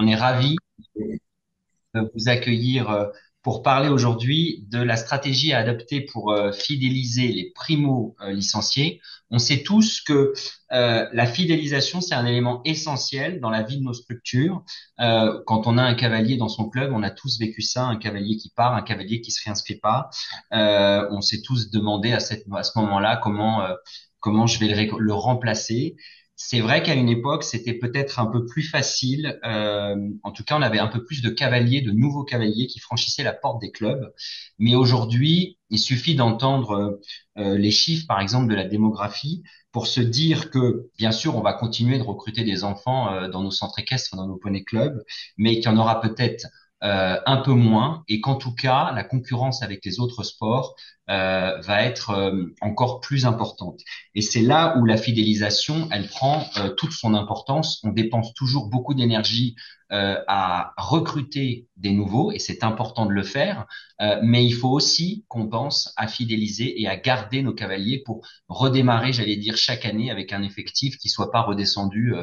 On est ravis de vous accueillir pour parler aujourd'hui de la stratégie à adopter pour fidéliser les primo-licenciés. On sait tous que la fidélisation, c'est un élément essentiel dans la vie de nos structures. Quand on a un cavalier dans son club, on a tous vécu ça, un cavalier qui part, un cavalier qui se réinscrit pas. On s'est tous demandé à ce moment-là comment je vais le remplacer. C'est vrai qu'à une époque, c'était peut-être un peu plus facile. En tout cas, on avait un peu plus de cavaliers, de nouveaux cavaliers qui franchissaient la porte des clubs. Mais aujourd'hui, il suffit d'entendre les chiffres, par exemple, de la démographie pour se dire que, bien sûr, on va continuer de recruter des enfants dans nos centres équestres, dans nos poney clubs, mais qu'il y en aura peut-être un peu moins, et qu'en tout cas, la concurrence avec les autres sports va être encore plus importante. Et c'est là où la fidélisation, elle prend toute son importance. On dépense toujours beaucoup d'énergie à recruter des nouveaux, et c'est important de le faire, mais il faut aussi qu'on pense à fidéliser et à garder nos cavaliers pour redémarrer, j'allais dire, chaque année avec un effectif qui soit pas redescendu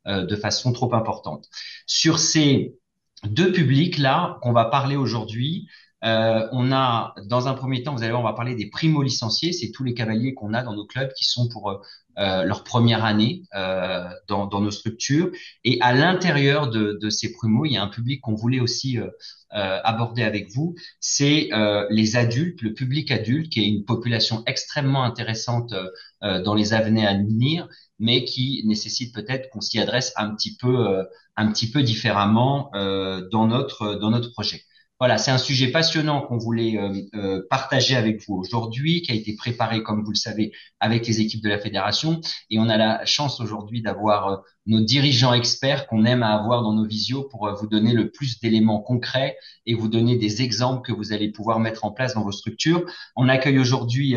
de façon trop importante. Sur ces deux publics là qu'on va parler aujourd'hui, on a, dans un premier temps, vous allez voir, on va parler des primo-licenciés. C'est tous les cavaliers qu'on a dans nos clubs qui sont pour leur première année dans nos structures. Et à l'intérieur de ces primos, il y a un public qu'on voulait aussi aborder avec vous. C'est les adultes, le public adulte, qui est une population extrêmement intéressante dans les années à venir, mais qui nécessite peut-être qu'on s'y adresse un petit peu différemment dans notre projet. Voilà, c'est un sujet passionnant qu'on voulait partager avec vous aujourd'hui, qui a été préparé, comme vous le savez, avec les équipes de la fédération. Et on a la chance aujourd'hui d'avoir nos dirigeants experts qu'on aime à avoir dans nos visios pour vous donner le plus d'éléments concrets et vous donner des exemples que vous allez pouvoir mettre en place dans vos structures. On accueille aujourd'hui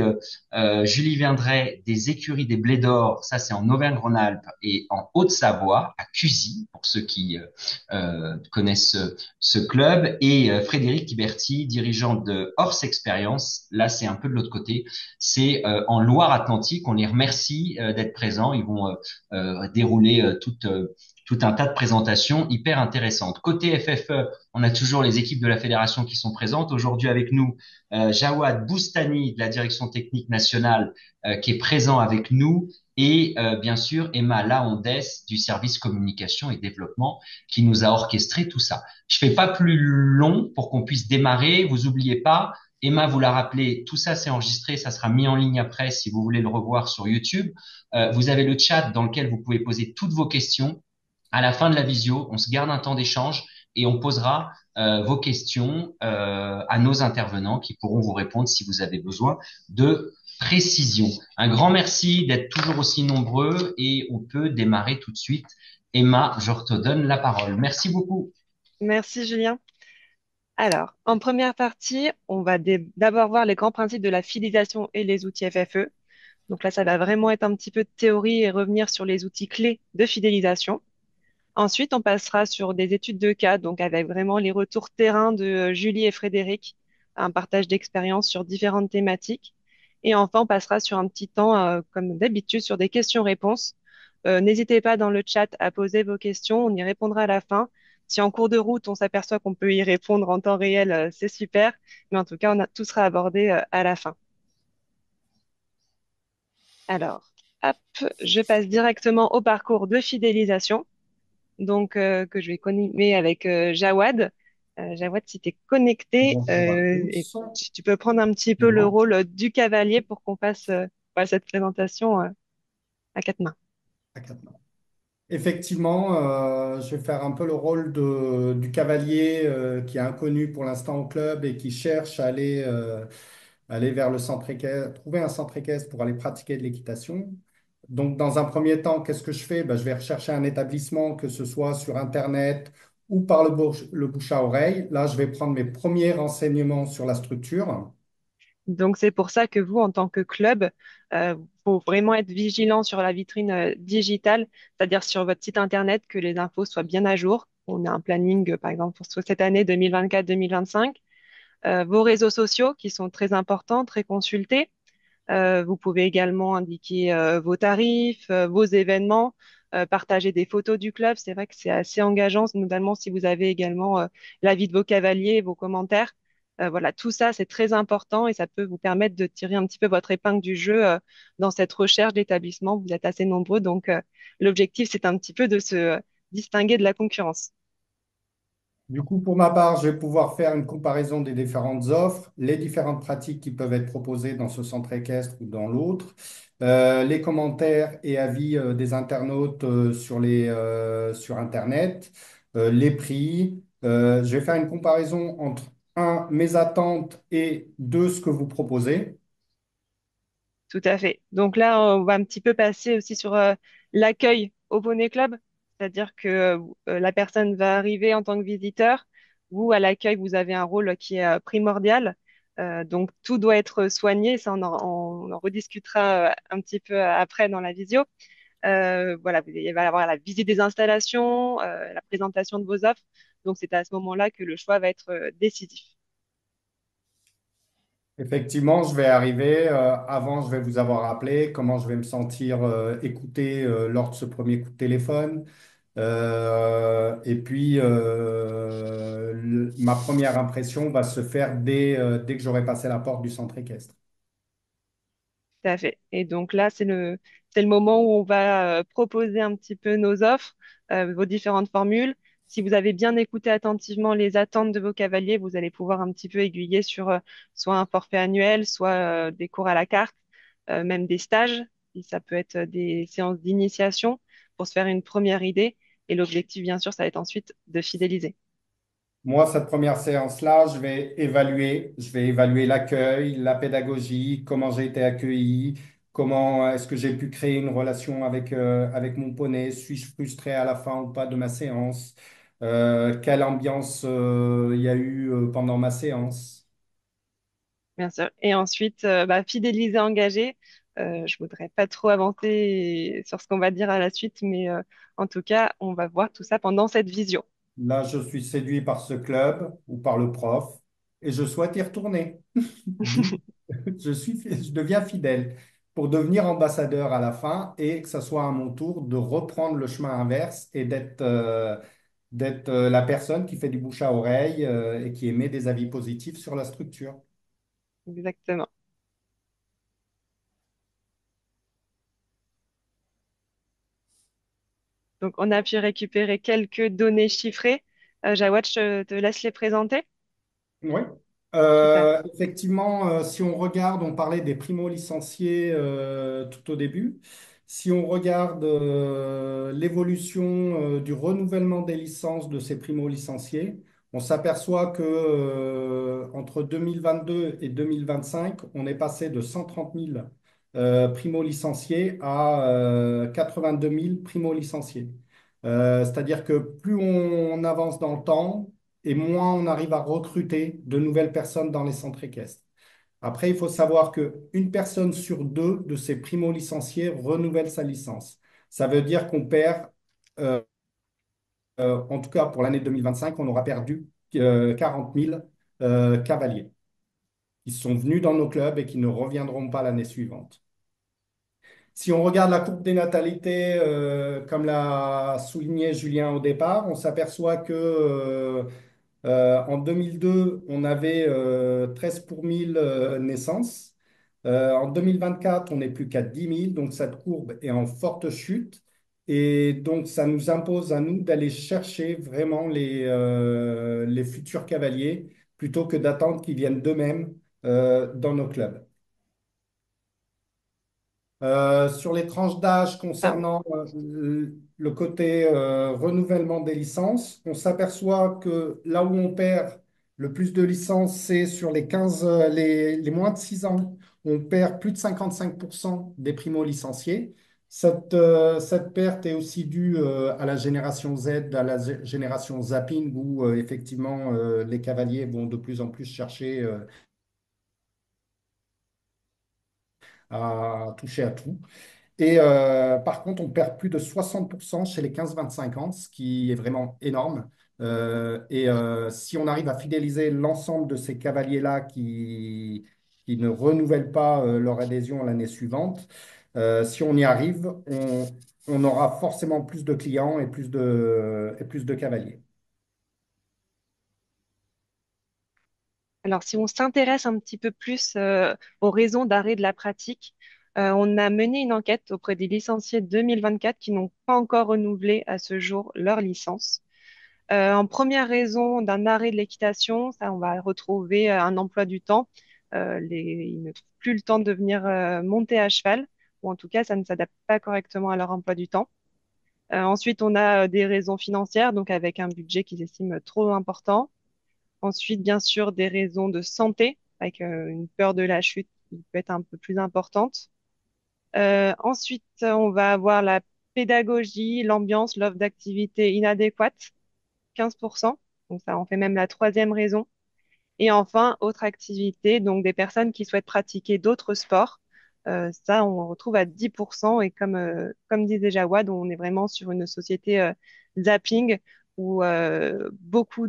Julie Viendray des écuries des Blés d'Or, ça c'est en Auvergne-Rhône-Alpes et en Haute-Savoie, à Cusy, pour ceux qui connaissent ce club, et Frédéric Tiberti, dirigeant de Horse Experience. Là, c'est un peu de l'autre côté. C'est en Loire-Atlantique. On les remercie d'être présents. Ils vont dérouler tout un tas de présentations hyper intéressantes. Côté FFE, on a toujours les équipes de la fédération qui sont présentes. Aujourd'hui avec nous, Jawad Boustani de la direction technique nationale qui est présent avec nous et bien sûr Emma Laondes du service communication et développement qui nous a orchestré tout ça. Je fais pas plus long pour qu'on puisse démarrer. Vous oubliez pas, Emma vous l'a rappelé, tout ça c'est enregistré, ça sera mis en ligne après si vous voulez le revoir sur YouTube. Vous avez le chat dans lequel vous pouvez poser toutes vos questions. À la fin de la visio, on se garde un temps d'échange et on posera vos questions à nos intervenants qui pourront vous répondre si vous avez besoin de précision. Un grand merci d'être toujours aussi nombreux et on peut démarrer tout de suite. Emma, je te donne la parole. Merci beaucoup. Merci Julien. Alors, en première partie, on va d'abord voir les grands principes de la fidélisation et les outils FFE. Donc là, ça va vraiment être un petit peu de théorie et revenir sur les outils clés de fidélisation. Ensuite, on passera sur des études de cas, donc avec vraiment les retours terrain de Julie et Frédéric, un partage d'expérience sur différentes thématiques. Et enfin, on passera sur un petit temps, comme d'habitude, sur des questions-réponses. N'hésitez pas dans le chat à poser vos questions, on y répondra à la fin. Si en cours de route, on s'aperçoit qu'on peut y répondre en temps réel, c'est super. Mais en tout cas, tout sera abordé à la fin. Alors, hop, je passe directement au parcours de fidélisation. Donc que je vais continuer avec Jawad. Jawad, si tu es connecté, Bonjour à et tous. si tu peux prendre un petit peu le Effectivement, rôle du cavalier pour qu'on fasse voilà, cette présentation à quatre mains. à quatre mains. Effectivement, je vais faire un peu le rôle du cavalier qui est inconnu pour l'instant au club et qui cherche à aller vers le centre équestre, trouver un centre équestre pour aller pratiquer de l'équitation. Donc, dans un premier temps, qu'est-ce que je fais? Ben, je vais rechercher un établissement, que ce soit sur Internet ou par le bouche à oreille. Là, je vais prendre mes premiers renseignements sur la structure. Donc c'est pour ça que vous, en tant que club, faut vraiment être vigilant sur la vitrine digitale, c'est-à-dire sur votre site internet, que les infos soient bien à jour. On a un planning, par exemple, pour cette année 2024-2025. Vos réseaux sociaux qui sont très importants, très consultés. Vous pouvez également indiquer vos tarifs, vos événements. partager des photos du club. C'est vrai que c'est assez engageant, notamment si vous avez également l'avis de vos cavaliers, vos commentaires. Voilà, tout ça, c'est très important et ça peut vous permettre de tirer un petit peu votre épingle du jeu dans cette recherche d'établissement. Vous êtes assez nombreux, donc l'objectif, c'est un petit peu de se distinguer de la concurrence. Du coup, pour ma part, je vais pouvoir faire une comparaison des différentes offres, les différentes pratiques qui peuvent être proposées dans ce centre équestre ou dans l'autre, les commentaires et avis des internautes sur Internet, les prix. Je vais faire une comparaison entre, un, mes attentes et deux, ce que vous proposez. Tout à fait. Donc là, on va un petit peu passer aussi sur l'accueil au Poney Club, c'est-à-dire que la personne va arriver en tant que visiteur. Vous, à l'accueil, vous avez un rôle qui est primordial. Donc tout doit être soigné. Ça, on en rediscutera un petit peu après dans la visio. Voilà, il va y avoir la visite des installations, la présentation de vos offres. Donc c'est à ce moment-là que le choix va être décisif. Effectivement, je vais arriver. Avant, je vais vous avoir appelé. Comment je vais me sentir écouté lors de ce premier coup de téléphone. Et puis, ma première impression va se faire dès que j'aurai passé la porte du centre équestre. Tout à fait. Et donc là, c'est le moment où on va proposer un petit peu nos offres, vos différentes formules. Si vous avez bien écouté attentivement les attentes de vos cavaliers, vous allez pouvoir un petit peu aiguiller sur soit un forfait annuel, soit des cours à la carte, même des stages. Et ça peut être des séances d'initiation pour se faire une première idée. Et l'objectif, bien sûr, ça va être ensuite de fidéliser. Moi, cette première séance-là, je vais évaluer l'accueil, la pédagogie, comment j'ai été accueilli, comment est-ce que j'ai pu créer une relation avec mon poney, suis-je frustré à la fin ou pas de ma séance, quelle ambiance il y a eu pendant ma séance. Bien sûr. Et ensuite, fidéliser, engager. Je voudrais pas trop avancer sur ce qu'on va dire à la suite, mais en tout cas, on va voir tout ça pendant cette vision. Là, je suis séduit par ce club ou par le prof et je souhaite y retourner. D'où je deviens fidèle pour devenir ambassadeur à la fin et que ce soit à mon tour de reprendre le chemin inverse et d'être la personne qui fait du bouche à oreille et qui émet des avis positifs sur la structure. Exactement. Donc, on a pu récupérer quelques données chiffrées. Jawad, je te laisse les présenter. Oui. Super. Effectivement, si on regarde, on parlait des primo-licenciés tout au début. Si on regarde l'évolution du renouvellement des licences de ces primo-licenciés, on s'aperçoit que entre 2022 et 2025, on est passé de 130 000 primo-licenciés à 82 000 primo-licenciés. C'est-à-dire que plus on avance dans le temps, et moins on arrive à recruter de nouvelles personnes dans les centres équestres. Après, il faut savoir qu'une personne sur deux de ces primo-licenciés renouvelle sa licence. Ça veut dire qu'on perd, en tout cas pour l'année 2025, on aura perdu 40 000 cavaliers qui sont venus dans nos clubs et qui ne reviendront pas l'année suivante. Si on regarde la courbe des natalités, comme l'a souligné Julien au départ, on s'aperçoit que en 2002, on avait 13 pour 1000 naissances. En 2024, on n'est plus qu'à 10 000, donc cette courbe est en forte chute. Et donc, ça nous impose à nous d'aller chercher vraiment les futurs cavaliers plutôt que d'attendre qu'ils viennent d'eux-mêmes dans nos clubs. Sur les tranches d'âge Ah, concernant le côté renouvellement des licences, on s'aperçoit que là où on perd le plus de licences, c'est sur les 15, les moins de 6 ans. On perd plus de 55% des primo-licenciés. Cette perte est aussi due à la génération Z, à la génération zapping, où effectivement les cavaliers vont de plus en plus chercher à toucher à tout. Et par contre, on perd plus de 60% chez les 15-25 ans, ce qui est vraiment énorme. Si on arrive à fidéliser l'ensemble de ces cavaliers-là qui ne renouvellent pas leur adhésion l'année suivante, si on y arrive, on aura forcément plus de clients et plus de cavaliers. Alors, si on s'intéresse un petit peu plus aux raisons d'arrêt de la pratique, on a mené une enquête auprès des licenciés 2024 qui n'ont pas encore renouvelé à ce jour leur licence. En première raison d'un arrêt de l'équitation, ça, on va retrouver un emploi du temps. Ils ne trouvent plus le temps de venir monter à cheval, ou en tout cas, ça ne s'adapte pas correctement à leur emploi du temps. Ensuite, on a des raisons financières, donc avec un budget qu'ils estiment trop important. Ensuite, bien sûr, des raisons de santé, avec une peur de la chute qui peut être un peu plus importante. Ensuite, on va avoir la pédagogie, l'ambiance, l'offre d'activité inadéquate, 15%. Donc ça en fait même la troisième raison. Et enfin, autre activité, donc des personnes qui souhaitent pratiquer d'autres sports. Ça, on retrouve à 10%. Et comme disait Jawad, on est vraiment sur une société zapping où beaucoup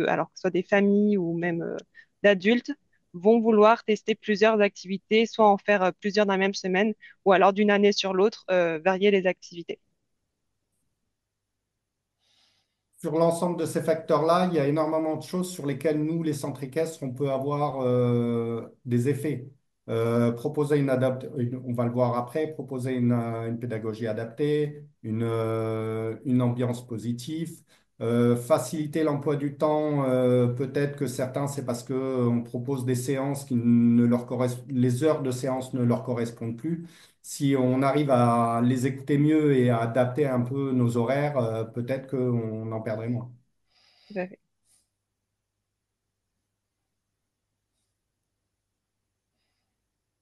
alors que ce soit des familles ou même d'adultes, vont vouloir tester plusieurs activités, soit en faire plusieurs dans la même semaine, ou alors d'une année sur l'autre, varier les activités. Sur l'ensemble de ces facteurs-là, il y a énormément de choses sur lesquelles nous, les centres équestres, on peut avoir des effets. On va le voir après, proposer une pédagogie adaptée, une ambiance positive, faciliter l'emploi du temps. Peut-être que certains, c'est parce qu'on propose des séances qui ne leur correspondent, les heures de séance ne leur correspondent plus. Si on arrive à les écouter mieux et à adapter un peu nos horaires, peut-être qu'on en perdrait moins. Tout à fait.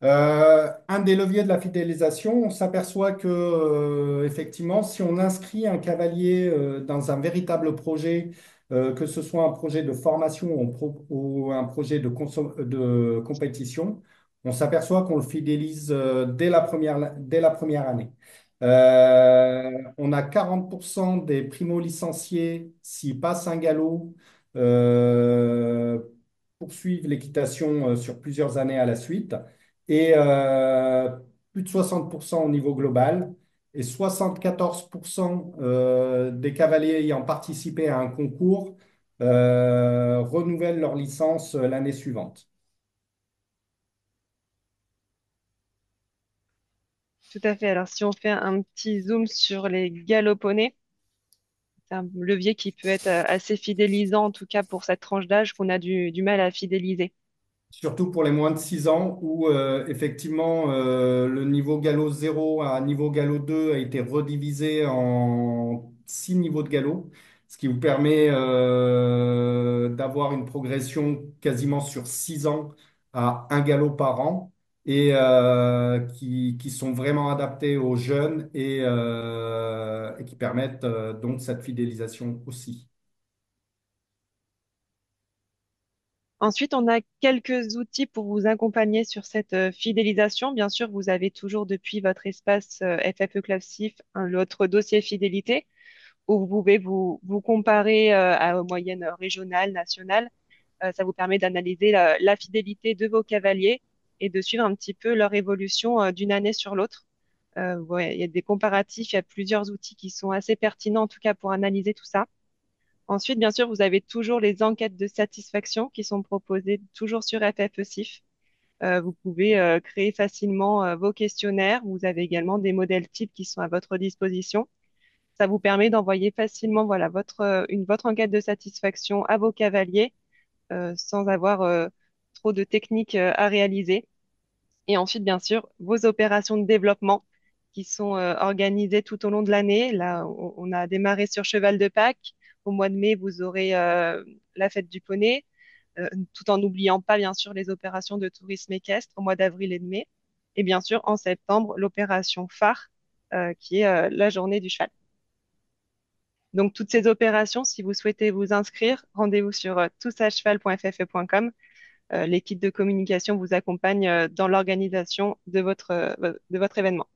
Un des leviers de la fidélisation, on s'aperçoit que, effectivement, si on inscrit un cavalier dans un véritable projet, que ce soit un projet de formation ou un projet de compétition, on s'aperçoit qu'on le fidélise dès la première année. On a 40% des primo-licenciés, s'ils passent un galop, euh, poursuivent l'équitation sur plusieurs années à la suite et plus de 60% au niveau global et 74% des cavaliers ayant participé à un concours renouvellent leur licence l'année suivante. Tout à fait. Alors, si on fait un petit zoom sur les galoponnés, c'est un levier qui peut être assez fidélisant, en tout cas pour cette tranche d'âge qu'on a du mal à fidéliser. Surtout pour les moins de 6 ans où effectivement le niveau galop 0 à niveau galop 2 a été redivisé en 6 niveaux de galop, ce qui vous permet d'avoir une progression quasiment sur 6 ans à un galop par an et qui sont vraiment adaptés aux jeunes et qui permettent donc cette fidélisation aussi. Ensuite, on a quelques outils pour vous accompagner sur cette fidélisation. Bien sûr, vous avez toujours depuis votre espace FFE Classif votre dossier fidélité où vous pouvez vous comparer aux moyennes régionales, nationales. Ça vous permet d'analyser la fidélité de vos cavaliers et de suivre un petit peu leur évolution d'une année sur l'autre. Ouais, il y a des comparatifs, il y a plusieurs outils qui sont assez pertinents en tout cas pour analyser tout ça. Ensuite, bien sûr, vous avez toujours les enquêtes de satisfaction qui sont proposées toujours sur FFE-SIF. Vous pouvez créer facilement vos questionnaires. Vous avez également des modèles types qui sont à votre disposition. Ça vous permet d'envoyer facilement voilà, votre enquête de satisfaction à vos cavaliers sans avoir trop de techniques à réaliser. Et ensuite, bien sûr, vos opérations de développement qui sont organisées tout au long de l'année. Là, on a démarré sur Cheval de Pâques. Au mois de mai, vous aurez la fête du poney, tout en n'oubliant pas, bien sûr, les opérations de tourisme équestre au mois d'avril et de mai. Et bien sûr, en septembre, l'opération phare, qui est la journée du cheval. Donc, toutes ces opérations, si vous souhaitez vous inscrire, rendez-vous sur toutsacheval.ffe.com. L'équipe de communication vous accompagne dans l'organisation de votre événement.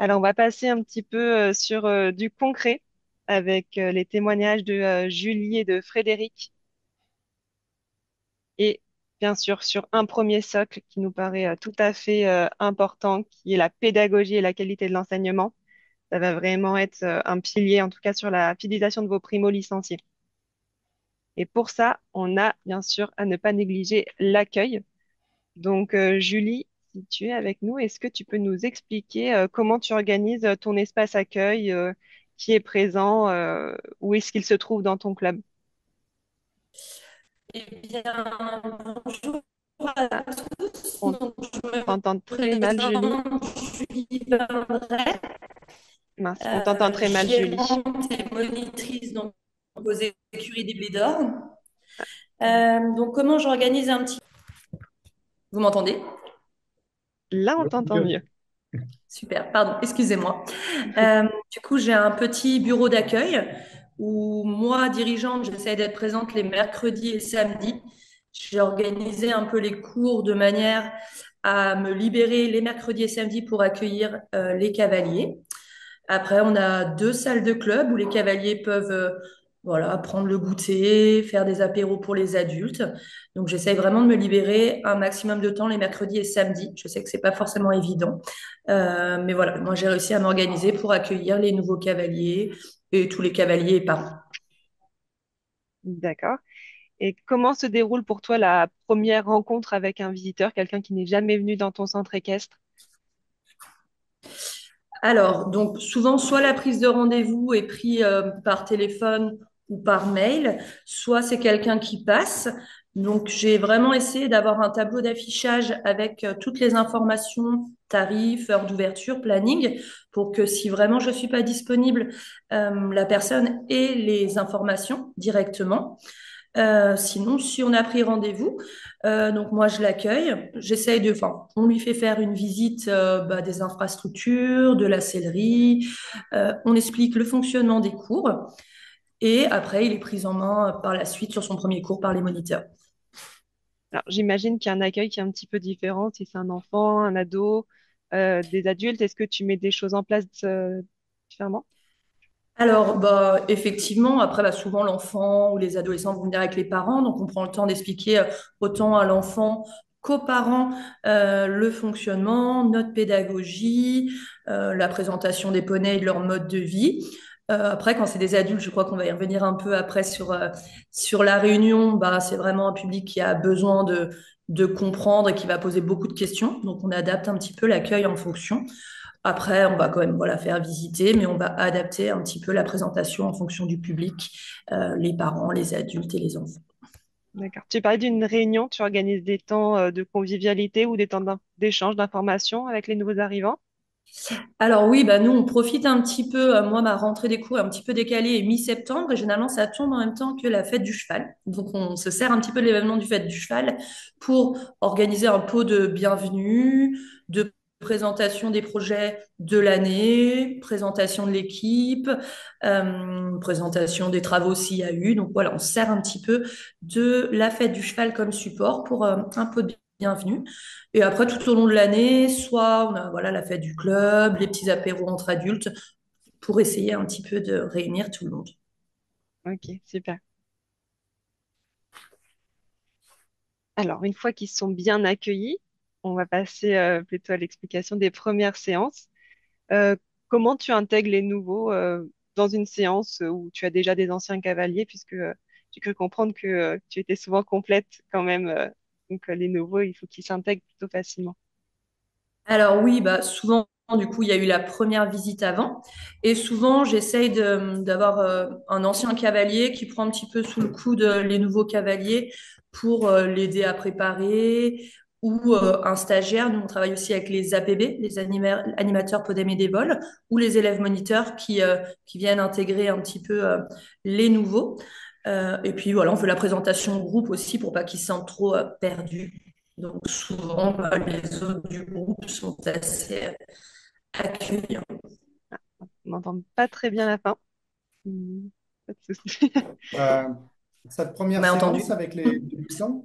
Alors, on va passer un petit peu sur du concret avec les témoignages de Julie et de Frédéric. Et bien sûr sur un premier socle qui nous paraît tout à fait important, qui est la pédagogie et la qualité de l'enseignement. Ça va vraiment être un pilier, en tout cas sur la fidélisation de vos primo-licenciés. Et pour ça, on a bien sûr à ne pas négliger l'accueil. Donc, Julie, si tu es avec nous, est-ce que tu peux nous expliquer comment tu organises ton espace accueil, qui est présent, où est-ce qu'il se trouve dans ton club? Eh bien, bonjour à Ah, tous. on Donc, je me t'entend très mal, Julie. présente, Julie Vendray, Mince, on t'entend très mal, Julie. gérante et monitrice donc, aux écuries des Blés d'Or. Donc, comment j'organise un petit... Vous m'entendez? Là, on t'entend mieux. Super, pardon, excusez-moi. Du coup, j'ai un petit bureau d'accueil où moi, dirigeante, j'essaie d'être présente les mercredis et samedis. J'ai organisé un peu les cours de manière à me libérer les mercredis et samedis pour accueillir les cavaliers. Après, on a deux salles de club où les cavaliers peuvent voilà, prendre le goûter, faire des apéros pour les adultes. Donc, j'essaye vraiment de me libérer un maximum de temps les mercredis et samedis. Je sais que c'est pas forcément évident. Mais voilà, moi, j'ai réussi à m'organiser pour accueillir les nouveaux cavaliers et tous les cavaliers et parents. D'accord. Et comment se déroule pour toi la première rencontre avec un visiteur, quelqu'un qui n'est jamais venu dans ton centre équestre? Alors, donc souvent, soit la prise de rendez-vous est prise par téléphone ou par mail, soit c'est quelqu'un qui passe. Donc, j'ai vraiment essayé d'avoir un tableau d'affichage avec toutes les informations, tarifs, heures d'ouverture, planning, pour que si vraiment je suis pas disponible, la personne ait les informations directement. Sinon, si on a pris rendez-vous, donc moi je l'accueille, enfin, on lui fait faire une visite des infrastructures, de la sellerie, on explique le fonctionnement des cours et après il est pris en main par la suite sur son premier cours par les moniteurs. Alors, j'imagine qu'il y a un accueil qui est un petit peu différent si c'est un enfant, un ado, des adultes. Est-ce que tu mets des choses en place différemment? Alors, bah, effectivement, après, bah, souvent l'enfant ou les adolescents vont venir avec les parents, donc on prend le temps d'expliquer autant à l'enfant qu'aux parents le fonctionnement, notre pédagogie, la présentation des poneys et de leur mode de vie. Après, quand c'est des adultes, je crois qu'on va y revenir un peu après sur la réunion. Bah, c'est vraiment un public qui a besoin de comprendre et qui va poser beaucoup de questions. Donc, on adapte un petit peu l'accueil en fonction. Après, on va quand même voilà, faire visiter, mais on va adapter un petit peu la présentation en fonction du public, les parents, les adultes et les enfants. D'accord. Tu parlais d'une réunion, tu organises des temps de convivialité ou des temps d'échange d'informations avec les nouveaux arrivants? Alors oui, bah nous, on profite un petit peu. Moi, ma rentrée des cours est un petit peu décalée et mi-septembre, et généralement, ça tombe en même temps que la fête du cheval. Donc, on se sert un petit peu de l'événement du fête du cheval pour organiser un pot de bienvenue, de présentation des projets de l'année, présentation de l'équipe, présentation des travaux s'il y a eu. Donc voilà, on se sert un petit peu de la fête du cheval comme support pour un pot de bienvenue. Et après, tout au long de l'année, soit on a voilà, la fête du club, les petits apéros entre adultes, pour essayer un petit peu de réunir tout le monde. Ok, super. Alors, une fois qu'ils sont bien accueillis, on va passer plutôt à l'explication des premières séances. Euh, Comment tu intègres les nouveaux dans une séance où tu as déjà des anciens cavaliers, puisque j'ai cru comprendre que tu étais souvent complète quand même. Donc, les nouveaux, il faut qu'ils s'intègrent plutôt facilement. Alors oui, bah souvent, du coup, il y a eu la première visite avant. Et souvent, j'essaye d'avoir un ancien cavalier qui prend un petit peu sous le coude les nouveaux cavaliers pour l'aider à préparer ou un stagiaire. Nous, on travaille aussi avec les APB, les animateurs podémédévoles, ou les élèves moniteurs qui viennent intégrer un petit peu les nouveaux. Et puis voilà, on fait la présentation au groupe aussi pour pas qu'ils se sentent trop perdus. Donc souvent, bah, les autres du groupe sont assez accueillants. On n'entend pas très bien la fin. Pas de souci. Euh, cette Vous première m'avez entendu? séance avec les débutants,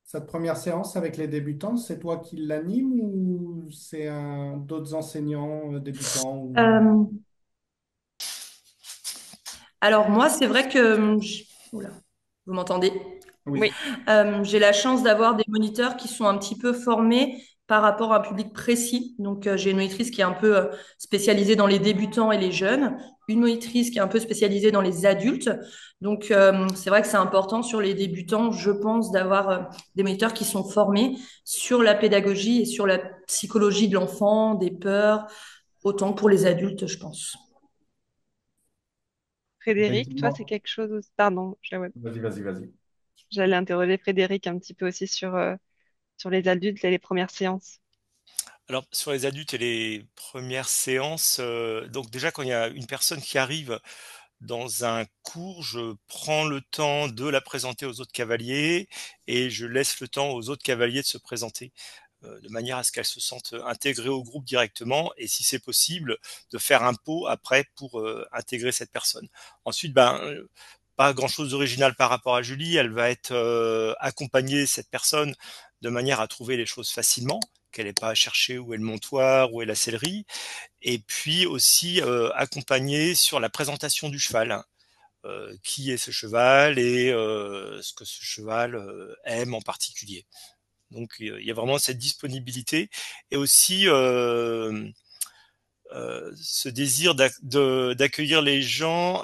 cette première séance avec les débutants, c'est toi qui l'anime ou c'est d'autres enseignants débutants Euh, alors moi, c'est vrai que... Oula, vous m'entendez? Oui. Oui, J'ai la chance d'avoir des moniteurs qui sont un petit peu formés par rapport à un public précis. Donc, j'ai une monitrice qui est un peu spécialisée dans les débutants et les jeunes, une monitrice qui est un peu spécialisée dans les adultes. Donc, c'est vrai que c'est important sur les débutants, je pense, d'avoir des moniteurs qui sont formés sur la pédagogie et sur la psychologie de l'enfant, des peurs, autant que pour les adultes, je pense. Frédéric, toi, c'est Effectivement. quelque chose Pardon, Vas-y, vas-y, vas-y. j'allais interroger Frédéric un petit peu aussi sur les adultes et les premières séances. Alors, sur les adultes et les premières séances, donc déjà quand il y a une personne qui arrive dans un cours, je prends le temps de la présenter aux autres cavaliers et je laisse le temps aux autres cavaliers de se présenter, de manière à ce qu'elles se sentent intégrées au groupe directement et si c'est possible, de faire un pot après pour intégrer cette personne. Ensuite, pas grand-chose d'original par rapport à Julie, elle va être accompagner cette personne de manière à trouver les choses facilement, qu'elle n'ait pas à chercher où est le montoir, où est la sellerie, et puis aussi accompagner sur la présentation du cheval, qui est ce cheval et ce que ce cheval aime en particulier. Donc il y a vraiment cette disponibilité et aussi ce désir d'accueillir les gens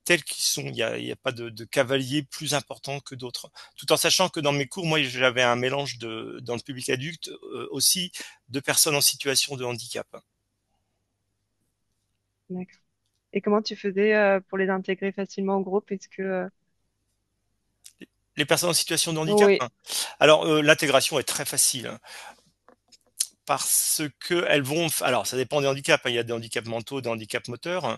tels qu'ils sont. Il y a pas de cavalier plus important que d'autres. Tout en sachant que dans mes cours, moi, j'avais un mélange dans le public adulte aussi de personnes en situation de handicap. D'accord. Et comment tu faisais pour les intégrer facilement au groupe? Est-ce que... Les personnes en situation de handicap, Oui, hein. Alors l'intégration est très facile, hein, parce que elles vont. Alors ça dépend des handicaps, hein. Il y a des handicaps mentaux, des handicaps moteurs, hein.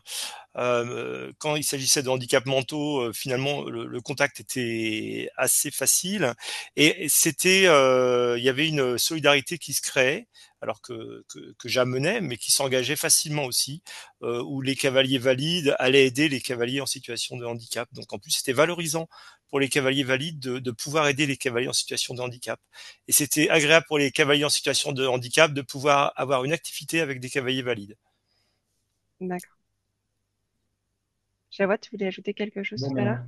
Quand il s'agissait de handicaps mentaux, finalement, le contact était assez facile et c'était, il y avait une solidarité qui se créait, alors que j'amenais, mais qui s'engageait facilement aussi, où les cavaliers valides allaient aider les cavaliers en situation de handicap. Donc en plus, c'était valorisant pour les cavaliers valides de pouvoir aider les cavaliers en situation de handicap. Et c'était agréable pour les cavaliers en situation de handicap de pouvoir avoir une activité avec des cavaliers valides. d'accord. Jawad, tu voulais ajouter quelque chose Bon, tout à l'heure?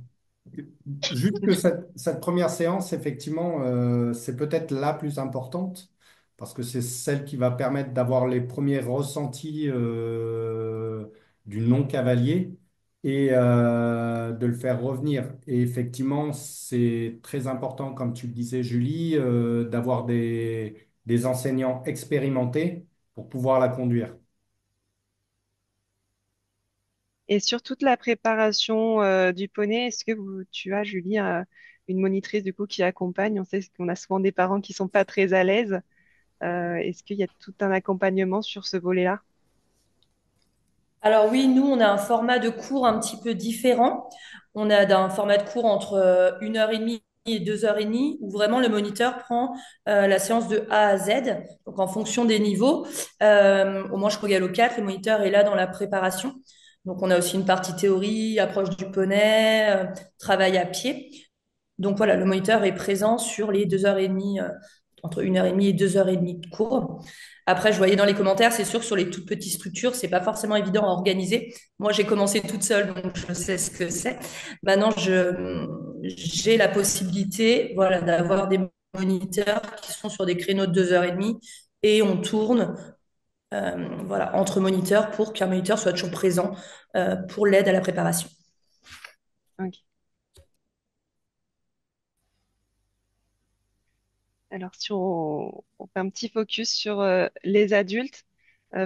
bien. Juste que cette première séance, effectivement, c'est peut-être la plus importante parce que c'est celle qui va permettre d'avoir les premiers ressentis du non-cavalier et de le faire revenir. Et effectivement, c'est très important, comme tu le disais, Julie, d'avoir des enseignants expérimentés pour pouvoir la conduire. Et sur toute la préparation du poney, est-ce que tu as, Julie, une monitrice du coup qui accompagne? On sait qu'on a souvent des parents qui sont pas très à l'aise. Est-ce qu'il y a tout un accompagnement sur ce volet-là? Alors oui, nous, on a un format de cours un petit peu différent. On a un format de cours entre 1 heure et demie et 2 heures et demie, où vraiment le moniteur prend la séance de A à Z, donc en fonction des niveaux. Au moins, je crois qu'il y a le 4, le moniteur est là dans la préparation. Donc on a aussi une partie théorie, approche du poney, travail à pied. Donc voilà, le moniteur est présent sur les 2 heures et demie, entre 1 heure et demie et 2 heures et demie de cours. Après, je voyais dans les commentaires, c'est sûr que sur les toutes petites structures, c'est pas forcément évident à organiser. Moi, j'ai commencé toute seule, donc je sais ce que c'est. Maintenant, j'ai la possibilité, voilà, d'avoir des moniteurs qui sont sur des créneaux de 2 heures et demie et on tourne, voilà, entre moniteurs pour qu'un moniteur soit toujours présent, pour l'aide à la préparation. Ok. Alors, si on fait un petit focus sur les adultes,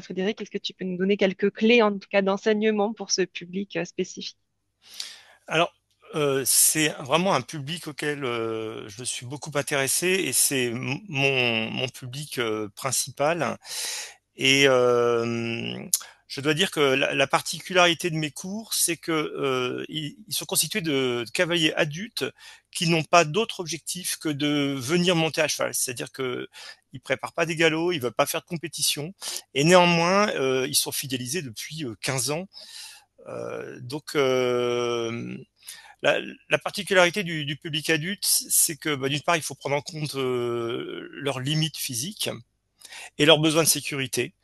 Frédéric, est-ce que tu peux nous donner quelques clés, en tout cas d'enseignement pour ce public spécifique? Alors, c'est vraiment un public auquel je me suis beaucoup intéressé et c'est mon public principal. Et je dois dire que la particularité de mes cours, c'est que ils sont constitués de cavaliers adultes qui n'ont pas d'autre objectif que de venir monter à cheval. C'est-à-dire que ils préparent pas des galops, ils veulent pas faire de compétition, et néanmoins ils sont fidélisés depuis 15 ans. Donc la particularité du public adulte, c'est que d'une part, il faut prendre en compte leurs limites physiques et leurs besoins de sécurité,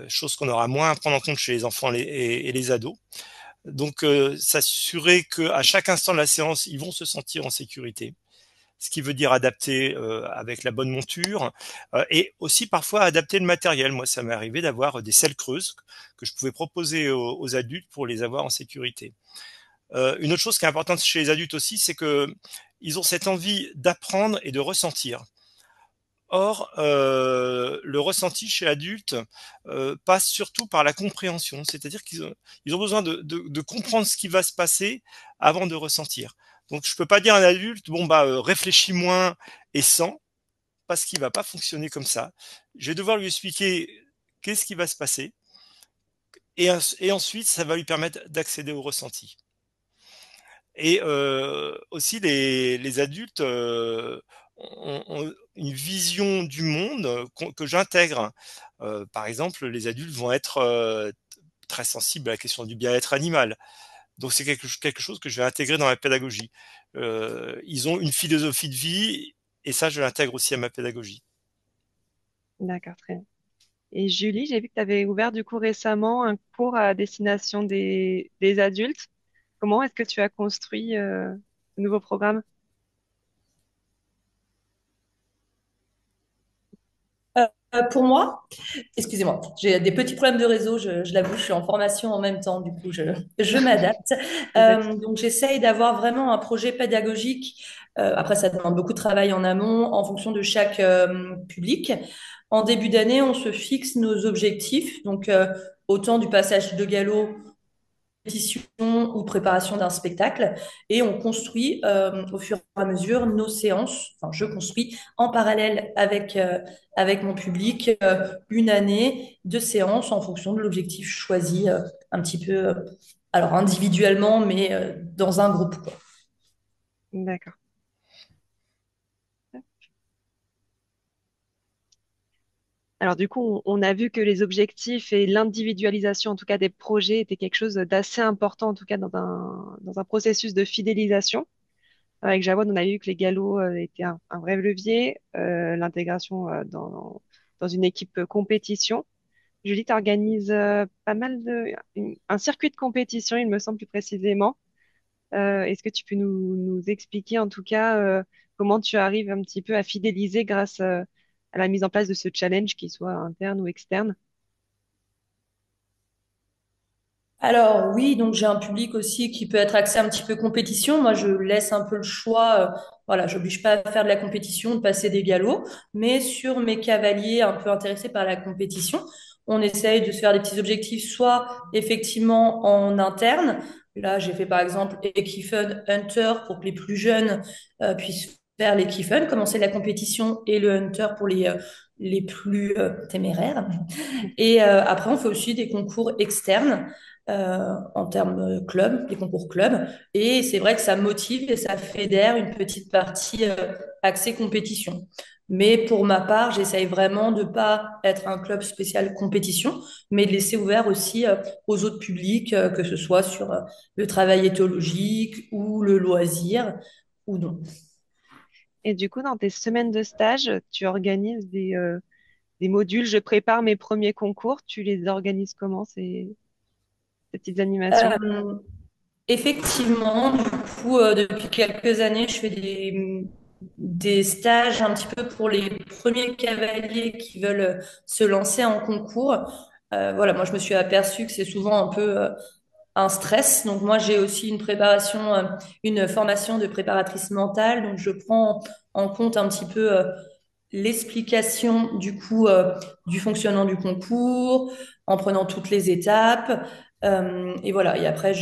chose qu'on aura moins à prendre en compte chez les enfants et les ados. Donc, s'assurer qu'à chaque instant de la séance, ils vont se sentir en sécurité. Ce qui veut dire adapter avec la bonne monture et aussi parfois adapter le matériel. Moi, ça m'est arrivé d'avoir des selles creuses que je pouvais proposer aux adultes pour les avoir en sécurité. Une autre chose qui est importante chez les adultes aussi, c'est que ils ont cette envie d'apprendre et de ressentir. Or, le ressenti chez l'adulte passe surtout par la compréhension, c'est-à-dire qu'ils ont besoin de comprendre ce qui va se passer avant de ressentir. Donc, je peux pas dire à un adulte, bon bah réfléchis moins et sens, parce qu'il va pas fonctionner comme ça. Je vais devoir lui expliquer qu'est-ce qui va se passer, et ensuite, ça va lui permettre d'accéder au ressenti. Et aussi, les adultes ont une vision du monde que j'intègre. Par exemple, les adultes vont être très sensibles à la question du bien-être animal. Donc c'est quelque chose que je vais intégrer dans ma pédagogie. Ils ont une philosophie de vie et ça, je l'intègre aussi à ma pédagogie. D'accord, très bien. Et Julie, j'ai vu que tu avais ouvert du coup récemment un cours à destination des adultes. Comment est-ce que tu as construit ce nouveau programme? Pour moi, excusez-moi, j'ai des petits problèmes de réseau, je l'avoue, je suis en formation en même temps, du coup, je m'adapte. Pas de souci. Donc, j'essaye d'avoir vraiment un projet pédagogique. Après, ça demande beaucoup de travail en amont en fonction de chaque public. En début d'année, on se fixe nos objectifs, donc autant du passage de galop répétition ou préparation d'un spectacle et on construit au fur et à mesure nos séances. Enfin, je construis en parallèle avec mon public une année de séances en fonction de l'objectif choisi un petit peu, alors individuellement, mais dans un groupe, quoi. D'accord. Alors du coup, on a vu que les objectifs et l'individualisation, en tout cas des projets, étaient quelque chose d'assez important, en tout cas dans un processus de fidélisation. Avec Jawad, on a vu que les galops étaient un vrai levier, l'intégration dans une équipe compétition. Julie, tu organises pas mal un circuit de compétition, il me semble plus précisément. Est-ce que tu peux nous expliquer en tout cas comment tu arrives un petit peu à fidéliser grâce à la mise en place de ce challenge, qu'il soit interne ou externe? Alors oui, donc j'ai un public aussi qui peut être axé un petit peu compétition. Moi, je laisse un peu le choix. Voilà, j'oblige pas à faire de la compétition, de passer des galops, mais sur mes cavaliers un peu intéressés par la compétition, on essaye de se faire des petits objectifs, soit effectivement en interne. Là, j'ai fait par exemple Equifen Hunter pour que les plus jeunes puissent faire l'Equifen, commencer la compétition, et le Hunter pour les plus téméraires. Et après, on fait aussi des concours externes en termes club, des concours club. Et c'est vrai que ça motive et ça fédère une petite partie axée compétition. Mais pour ma part, j'essaye vraiment de pas être un club spécial compétition, mais de laisser ouvert aussi aux autres publics, que ce soit sur le travail éthologique ou le loisir ou non. Et du coup, dans tes semaines de stage, tu organises des modules. Je prépare mes premiers concours. Tu les organises comment, ces petites animations? Euh, Effectivement, du coup, depuis quelques années, je fais des stages un petit peu pour les premiers cavaliers qui veulent se lancer en concours. Voilà, moi, je me suis aperçue que c'est souvent un peu un stress. Donc, moi, j'ai aussi une préparation, une formation de préparatrice mentale. Donc, je prends en compte un petit peu l'explication du coup du fonctionnement du concours en prenant toutes les étapes. Et voilà, et après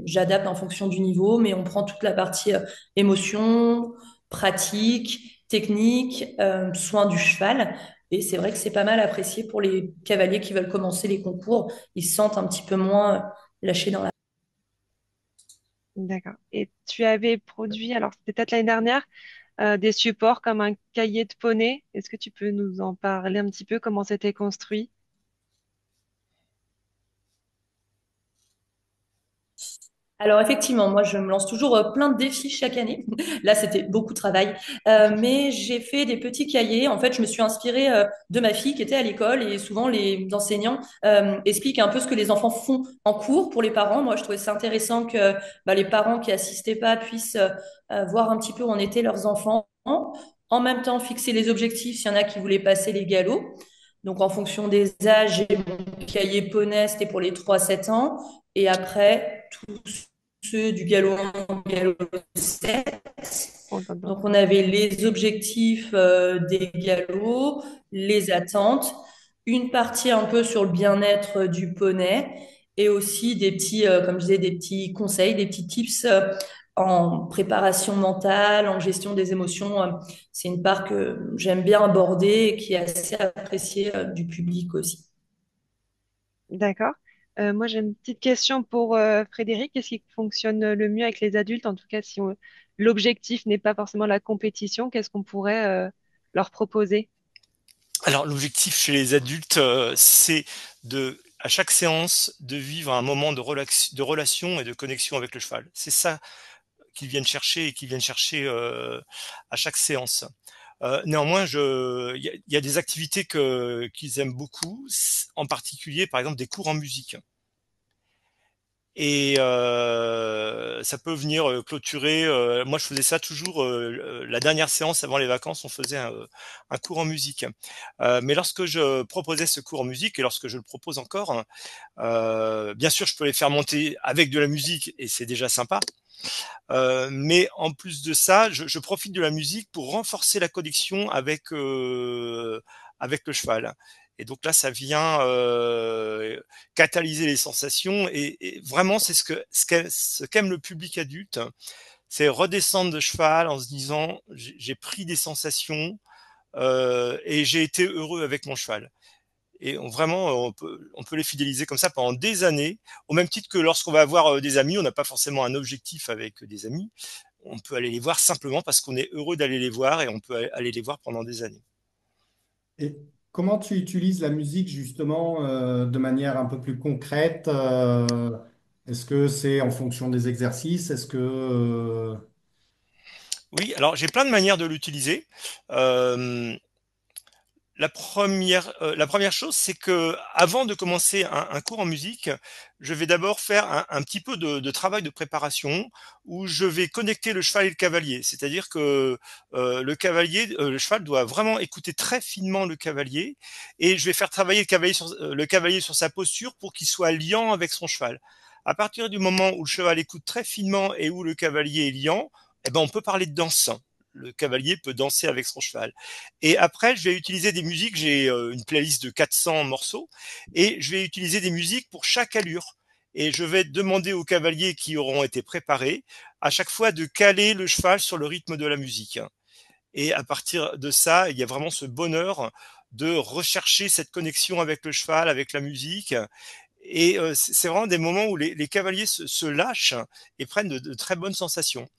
j'adapte en fonction du niveau, mais on prend toute la partie émotion, pratique, technique, soin du cheval. Et c'est vrai que c'est pas mal apprécié pour les cavaliers qui veulent commencer les concours. Ils se sentent un petit peu moins lâchés dans la... D'accord. Et tu avais produit, alors c'était peut-être l'année dernière, des supports comme un cahier de poney. Est-ce que tu peux nous en parler un petit peu, comment c'était construit? Alors effectivement, moi je me lance toujours plein de défis chaque année. Là, c'était beaucoup de travail. Mais j'ai fait des petits cahiers. En fait, je me suis inspirée de ma fille qui était à l'école et souvent les enseignants expliquent un peu ce que les enfants font en cours pour les parents. Moi, je trouvais ça intéressant que les parents qui assistaient pas puissent voir un petit peu où en étaient leurs enfants. En même temps, fixer les objectifs s'il y en a qui voulaient passer les galops. Donc, en fonction des âges, j'ai mon cahier poney, c'était pour les 3-7 ans. Et après, tous ceux du galop 1 au galop 7. Entendant. Donc, on avait les objectifs des galops, les attentes, une partie un peu sur le bien-être du poney et aussi des petits, comme je disais, des petits conseils, des petits tips en préparation mentale, en gestion des émotions. C'est une part que j'aime bien aborder et qui est assez appréciée du public aussi. D'accord. Moi, j'ai une petite question pour Frédéric. Qu'est-ce qui fonctionne le mieux avec les adultes? En tout cas, si l'objectif n'est pas forcément la compétition, qu'est-ce qu'on pourrait leur proposer? Alors, l'objectif chez les adultes, c'est à chaque séance, de vivre un moment de relation et de connexion avec le cheval. C'est ça qu'ils viennent chercher et qu'ils viennent chercher à chaque séance. Néanmoins, il y a des activités qu'ils aiment beaucoup, en particulier, par exemple, des cours en musique. Et ça peut venir clôturer. Moi, je faisais ça toujours la dernière séance avant les vacances. On faisait un cours en musique. Mais lorsque je proposais ce cours en musique et lorsque je le propose encore, bien sûr, je peux les faire monter avec de la musique et c'est déjà sympa. Mais en plus de ça, je profite de la musique pour renforcer la connexion avec le cheval. Et donc là, ça vient catalyser les sensations. Et vraiment, c'est ce qu'aime le public adulte, c'est redescendre de cheval en se disant j'ai pris des sensations et j'ai été heureux avec mon cheval. Et vraiment, on peut les fidéliser comme ça pendant des années, au même titre que lorsqu'on va avoir des amis, on n'a pas forcément un objectif avec des amis. On peut aller les voir simplement parce qu'on est heureux d'aller les voir et on peut aller les voir pendant des années. Et comment tu utilises la musique justement de manière un peu plus concrète? Est-ce que c'est en fonction des exercices? Est-ce que Oui, alors j'ai plein de manières de l'utiliser. Euh, la première chose, c'est que avant de commencer un cours en musique, je vais d'abord faire un petit peu de travail de préparation où je vais connecter le cheval et le cavalier. C'est-à-dire que le cheval doit vraiment écouter très finement le cavalier et je vais faire travailler le cavalier sur sa posture pour qu'il soit liant avec son cheval. À partir du moment où le cheval écoute très finement et où le cavalier est liant, eh ben on peut parler de danse. Le cavalier peut danser avec son cheval. Et après, je vais utiliser des musiques. J'ai une playlist de 400 morceaux et je vais utiliser des musiques pour chaque allure. Et je vais demander aux cavaliers qui auront été préparés à chaque fois de caler le cheval sur le rythme de la musique. Et à partir de ça, il y a vraiment ce bonheur de rechercher cette connexion avec le cheval, avec la musique. Et c'est vraiment des moments où les cavaliers se lâchent et prennent de très bonnes sensations.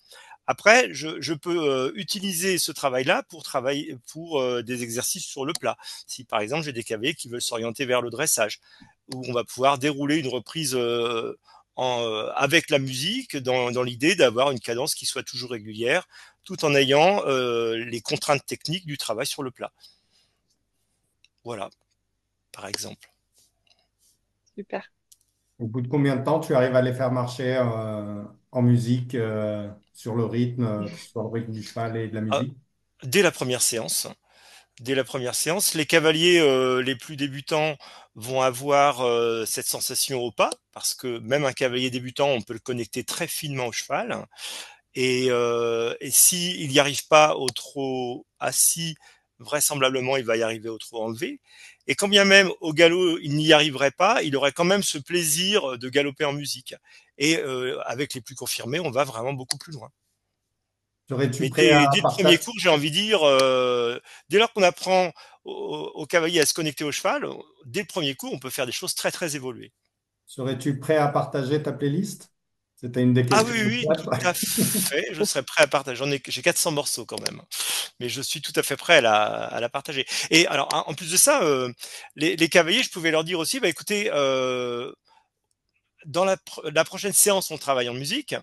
Après, je peux utiliser ce travail-là pour travailler pour des exercices sur le plat. Si par exemple j'ai des cavaliers qui veulent s'orienter vers le dressage, où on va pouvoir dérouler une reprise avec la musique, dans l'idée d'avoir une cadence qui soit toujours régulière, tout en ayant les contraintes techniques du travail sur le plat. Voilà, par exemple. Super. au bout de combien de temps tu arrives à les faire marcher en musique sur le rythme, que ce soit le rythme du cheval et de la Ah, musique? dès la première séance. Dès la première séance. Les cavaliers les plus débutants vont avoir cette sensation au pas, parce que même un cavalier débutant, on peut le connecter très finement au cheval. Et s'il n'y arrive pas au trot assis, vraisemblablement, il va y arriver au trot enlevé. Et quand bien même au galop, il n'y arriverait pas, il aurait quand même ce plaisir de galoper en musique. Et avec les plus confirmés, on va vraiment beaucoup plus loin. Serais-tu Mais prêt à dès le premier partager? cours, j'ai envie de dire, dès lors qu'on apprend au cavalier à se connecter au cheval, dès le premier cours, on peut faire des choses très très évoluées. Serais-tu prêt à partager ta playlist? C'était une des Ah questions oui, du oui, chat. tout à fait. Je serais prêt à partager. J'ai 400 morceaux quand même, mais je suis tout à fait prêt à la partager. Et alors, en plus de ça, les cavaliers, je pouvais leur dire aussi, bah écoutez, dans la prochaine séance, on travaille en musique.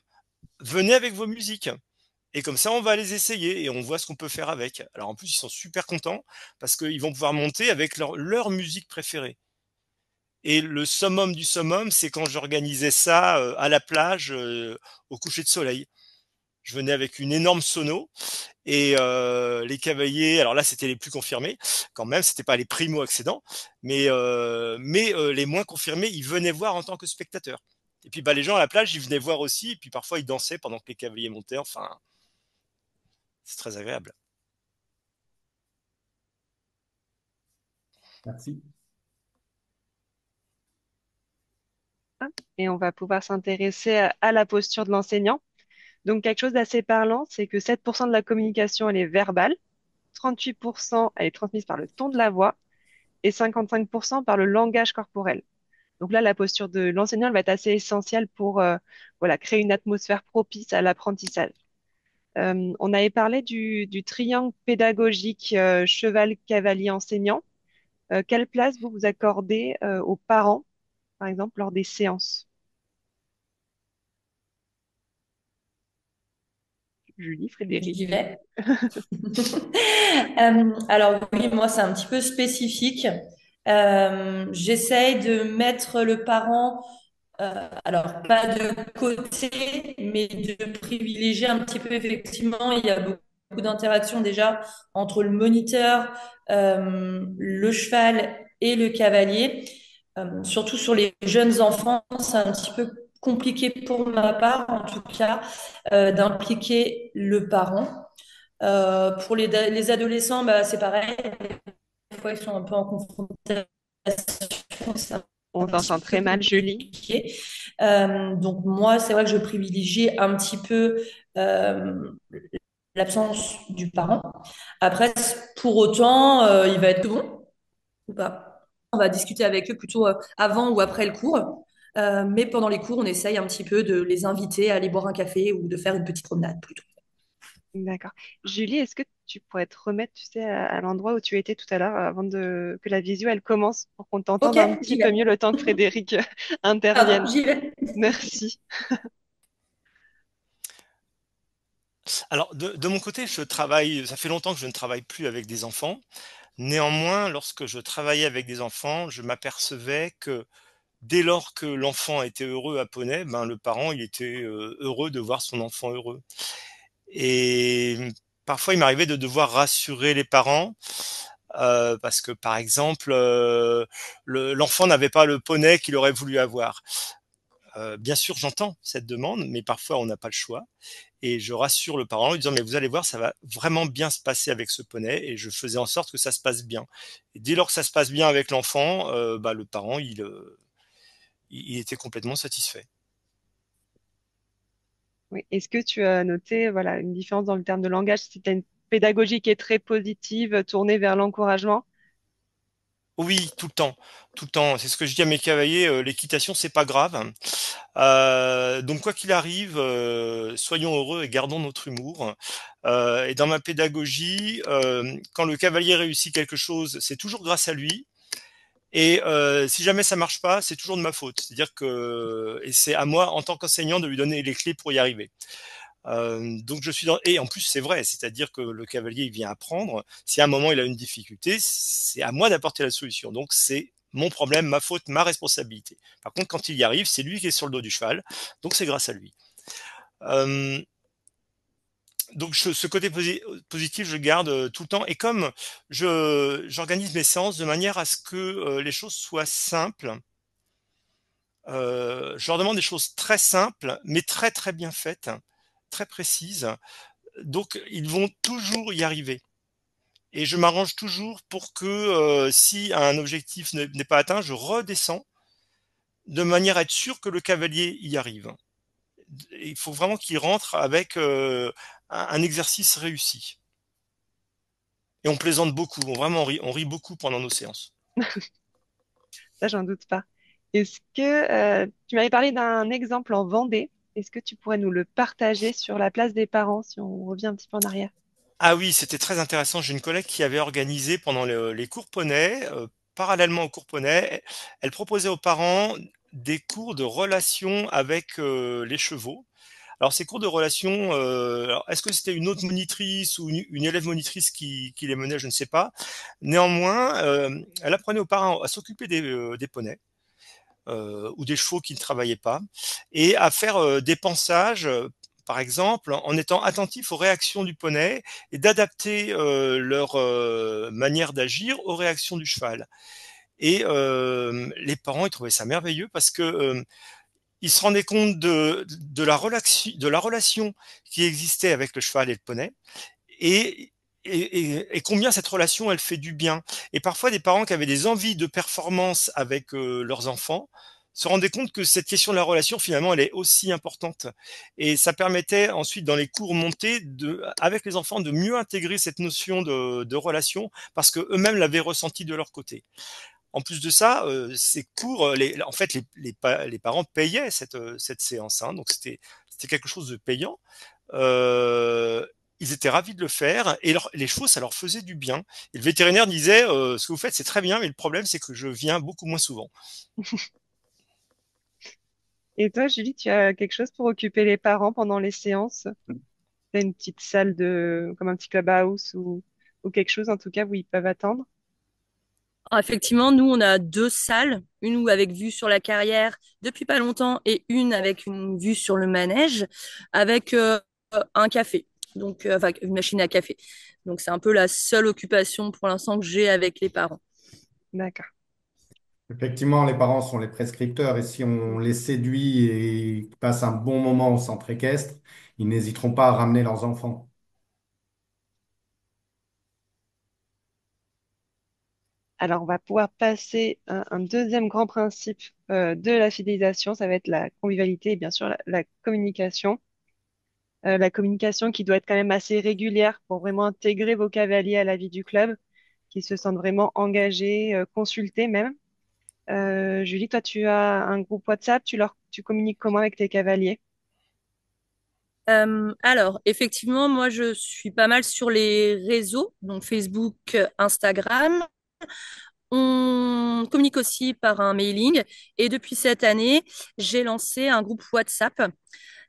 Venez avec vos musiques. Et comme ça, on va les essayer et on voit ce qu'on peut faire avec. Alors en plus, ils sont super contents parce qu'ils vont pouvoir monter avec leur musique préférée. Et le summum du summum, c'est quand j'organisais ça à la plage au coucher de soleil. Je venais avec une énorme sono et les cavaliers, alors là c'était les plus confirmés quand même, c'était pas les primo-accédants, mais les moins confirmés, ils venaient voir en tant que spectateurs. Et puis bah, les gens à la plage, ils venaient voir aussi, et puis parfois ils dansaient pendant que les cavaliers montaient, enfin, c'est très agréable. Merci. Et on va pouvoir s'intéresser à la posture de l'enseignant. Donc, quelque chose d'assez parlant, c'est que 7% de la communication, elle est verbale, 38%, elle est transmise par le ton de la voix et 55% par le langage corporel. Donc là, la posture de l'enseignant, elle va être assez essentielle pour voilà, créer une atmosphère propice à l'apprentissage. On avait parlé du triangle pédagogique cheval, cavalier, enseignant. Quelle place vous accordez aux parents, par exemple, lors des séances? Julie, Je Frédéric. dirais. Alors oui, moi c'est un petit peu spécifique. J'essaye de mettre le parent, alors pas de côté, mais de privilégier un petit peu effectivement. Il y a beaucoup d'interactions déjà entre le moniteur, le cheval et le cavalier. Surtout sur les jeunes enfants, c'est un petit peu compliqué pour ma part, en tout cas, d'impliquer le parent. Pour les adolescents, bah, c'est pareil. Des fois, ils sont un peu en confrontation. C'est On un petit t'entend peu très mal, Julie. compliqué. Donc, moi, c'est vrai que je privilégie un petit peu euh, l'absence du parent. Après, pour autant, il va être bon ou pas. On va discuter avec eux plutôt avant ou après le cours. Mais pendant les cours, on essaye un petit peu de les inviter à aller boire un café ou de faire une petite promenade plutôt. D'accord. Julie, est-ce que tu pourrais te remettre, tu sais, à l'endroit où tu étais tout à l'heure, avant que la visio elle commence, pour qu'on Ok, t'entende un j'y petit peu vais. mieux le temps que Frédéric Pardon, intervienne. j'y vais. Merci. Alors de mon côté, je travaille, ça fait longtemps que je ne travaille plus avec des enfants. Néanmoins, lorsque je travaillais avec des enfants, je m'apercevais que dès lors que l'enfant était heureux à Poney, ben, le parent, il était heureux de voir son enfant heureux. Et parfois, il m'arrivait de devoir rassurer les parents parce que, par exemple, l'enfant n'avait pas le poney qu'il aurait voulu avoir. Bien sûr, j'entends cette demande, mais parfois, on n'a pas le choix. Et je rassure le parent en lui disant, mais vous allez voir, ça va vraiment bien se passer avec ce poney. Et je faisais en sorte que ça se passe bien. Et dès lors que ça se passe bien avec l'enfant, bah, le parent, il était complètement satisfait. Oui. Est-ce que tu as noté, voilà, une différence dans le terme de langage? C'était une pédagogie qui est très positive, tournée vers l'encouragement. Oui, tout le temps, tout le temps. C'est ce que je dis à mes cavaliers. L'équitation, c'est pas grave. Donc quoi qu'il arrive, soyons heureux et gardons notre humour. Et dans ma pédagogie, quand le cavalier réussit quelque chose, c'est toujours grâce à lui. Et si jamais ça marche pas, c'est toujours de ma faute. C'est-à-dire que et c'est à moi en tant qu'enseignant de lui donner les clés pour y arriver. Donc je suis dans et en plus c'est vrai, c'est-à-dire que le cavalier il vient apprendre. Si à un moment il a une difficulté, c'est à moi d'apporter la solution. Donc c'est mon problème, ma faute, ma responsabilité. Par contre, quand il y arrive, c'est lui qui est sur le dos du cheval, donc c'est grâce à lui. Euh, donc ce côté positif, je le garde tout le temps. Et comme j'organise mes séances de manière à ce que les choses soient simples, je leur demande des choses très simples, mais très très bien faites, très précises. Donc ils vont toujours y arriver. Et je m'arrange toujours pour que si un objectif n'est pas atteint, je redescends de manière à être sûr que le cavalier y arrive. Il faut vraiment qu'il rentre avec un exercice réussi. Et on plaisante beaucoup, on rit beaucoup pendant nos séances. Ça, j'en doute pas. Est-ce que tu m'avais parlé d'un exemple en Vendée? Est-ce que tu pourrais nous le partager sur la place des parents si on revient un petit peu en arrière? Ah oui, c'était très intéressant. J'ai une collègue qui avait organisé pendant les cours poney, parallèlement aux cours poney, elle proposait aux parents des cours de relation avec les chevaux. Alors ces cours de relation, alors, est-ce que c'était une autre monitrice ou une élève monitrice qui les menait, je ne sais pas. Néanmoins, elle apprenait aux parents à s'occuper des poneys ou des chevaux qui ne travaillaient pas, et à faire des pansages, par exemple, en étant attentif aux réactions du poney et d'adapter leur manière d'agir aux réactions du cheval. Et les parents, ils trouvaient ça merveilleux parce que ils se rendaient compte de la relation qui existait avec le cheval et le poney, et, et combien cette relation, elle fait du bien. Et parfois, des parents qui avaient des envies de performance avec leurs enfants se rendaient compte que cette question de la relation, finalement, elle est aussi importante. Et ça permettait ensuite, dans les cours montés, avec les enfants, de mieux intégrer cette notion de relation, parce que eux-mêmes l'avaient ressenti de leur côté. En plus de ça, ces cours, en fait, les parents payaient cette séance, hein, donc c'était quelque chose de payant. Euh, Ils étaient ravis de le faire, et les chevaux, ça leur faisait du bien. Et le vétérinaire disait, ce que vous faites, c'est très bien, mais le problème, c'est que je viens beaucoup moins souvent. Et toi, Julie, tu as quelque chose pour occuper les parents pendant les séances? T'as une petite salle comme un petit clubhouse ou quelque chose en tout cas où ils peuvent attendre? Ah, effectivement, nous, on a deux salles, une avec vue sur la carrière depuis pas longtemps et une avec une vue sur le manège, avec un café, donc enfin une machine à café. Donc c'est un peu la seule occupation pour l'instant que j'ai avec les parents. D'accord. Effectivement, les parents sont les prescripteurs et si on les séduit et qu'ils passent un bon moment au centre équestre, ils n'hésiteront pas à ramener leurs enfants. Alors, on va pouvoir passer à un deuxième grand principe de la fidélisation, ça va être la convivialité et bien sûr la communication. La communication qui doit être quand même assez régulière pour vraiment intégrer vos cavaliers à la vie du club, qu'ils se sentent vraiment engagés, consultés même. Julie, toi, tu as un groupe WhatsApp, tu communiques comment avec tes cavaliers? Alors, effectivement, moi, je suis pas mal sur les réseaux, donc Facebook, Instagram. On communique aussi par un mailing. Et depuis cette année, j'ai lancé un groupe WhatsApp.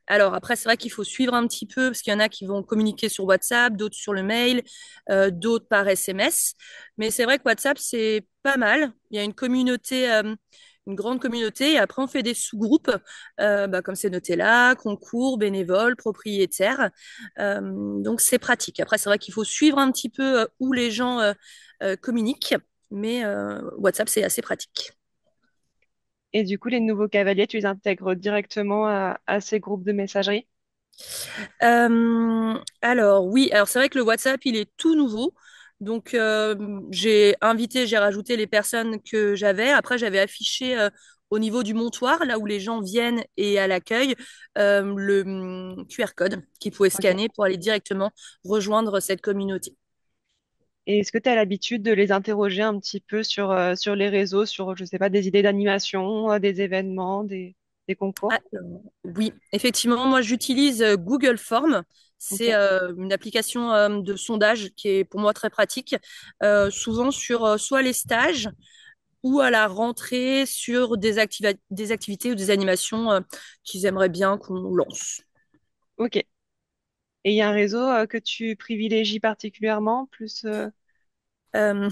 Alors après, c'est vrai qu'il faut suivre un petit peu parce qu'il y en a qui vont communiquer sur WhatsApp, d'autres sur le mail, d'autres par SMS. Mais c'est vrai que WhatsApp, c'est pas mal. Il y a une communauté, une grande communauté. Et après, on fait des sous-groupes, comme c'est noté là, concours, bénévoles, propriétaires. Donc c'est pratique. Après, c'est vrai qu'il faut suivre un petit peu où les gens communiquent. Mais WhatsApp, c'est assez pratique. Et du coup, les nouveaux cavaliers, tu les intègres directement à ces groupes de messagerie? Alors oui, alors c'est vrai que le WhatsApp, il est tout nouveau. Donc j'ai rajouté les personnes que j'avais. Après, j'avais affiché au niveau du montoir, là où les gens viennent et à l'accueil, le QR code qu'ils pouvaient Ok. scanner pour aller directement rejoindre cette communauté. Et est-ce que tu as l'habitude de les interroger un petit peu sur les réseaux, sur, je sais pas, des idées d'animation, des événements, des concours? Alors, oui, effectivement, moi j'utilise Google Form. C'est Ok. une application de sondage qui est pour moi très pratique, souvent sur soit les stages ou à la rentrée sur des activités ou des animations qu'ils aimeraient bien qu'on lance. Ok. Et il y a un réseau que tu privilégies particulièrement, plus Euh,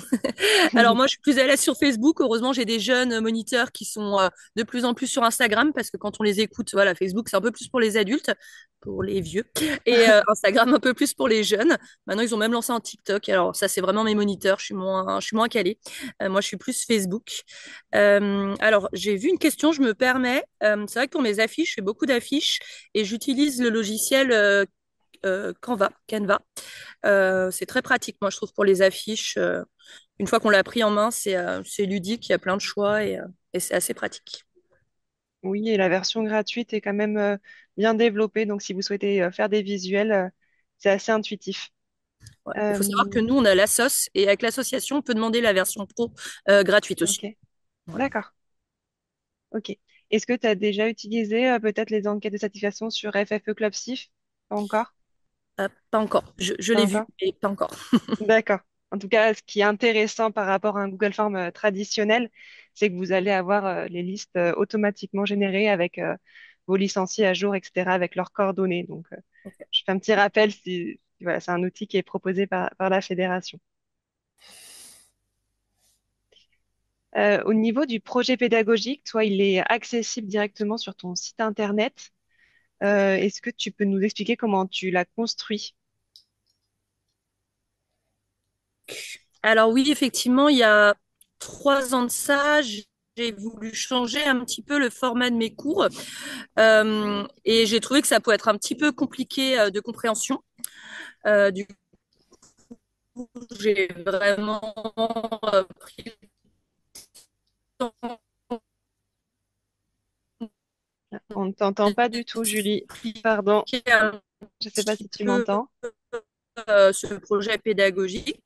Alors moi, je suis plus à l'aise sur Facebook. Heureusement, j'ai des jeunes moniteurs qui sont de plus en plus sur Instagram parce que quand on les écoute, voilà, Facebook, c'est un peu plus pour les adultes, pour les vieux, et Instagram un peu plus pour les jeunes. Maintenant, ils ont même lancé un TikTok. Alors ça, c'est vraiment mes moniteurs. Je suis moins calée. Moi, je suis plus Facebook. Alors, j'ai vu une question, je me permets. C'est vrai que pour mes affiches, je fais beaucoup d'affiches et j'utilise le logiciel Canva. C'est très pratique, moi, je trouve, pour les affiches. Une fois qu'on l'a pris en main, c'est ludique, il y a plein de choix et c'est assez pratique. oui, et la version gratuite est quand même bien développée. Donc, si vous souhaitez faire des visuels, c'est assez intuitif. Ouais. Il faut savoir Euh, que nous, on a l'assos et avec l'association, on peut demander la version pro gratuite aussi. ok, Voilà. d'accord. Ok. Est-ce que tu as déjà utilisé peut-être les enquêtes de satisfaction sur FFE Club SIF? Pas encore? Pas encore. Je Pas l'ai vu, encore? mais pas encore. D'accord. En tout cas, ce qui est intéressant par rapport à un Google Form traditionnel, c'est que vous allez avoir les listes automatiquement générées avec vos licenciés à jour, etc., avec leurs coordonnées. Donc, Ok. je fais un petit rappel si voilà, c'est un outil qui est proposé par la fédération. Au niveau du projet pédagogique, toi, il est accessible directement sur ton site internet. Est-ce que tu peux nous expliquer comment tu l'as construit? Alors oui, effectivement, il y a 3 ans de ça, j'ai voulu changer un petit peu le format de mes cours et j'ai trouvé que ça pouvait être un petit peu compliqué de compréhension. Du coup, j'ai vraiment pris le temps On ne t'entend pas du tout, Julie. Pardon, d'expliquer un je ne sais pas si tu peu m'entends. ce projet pédagogique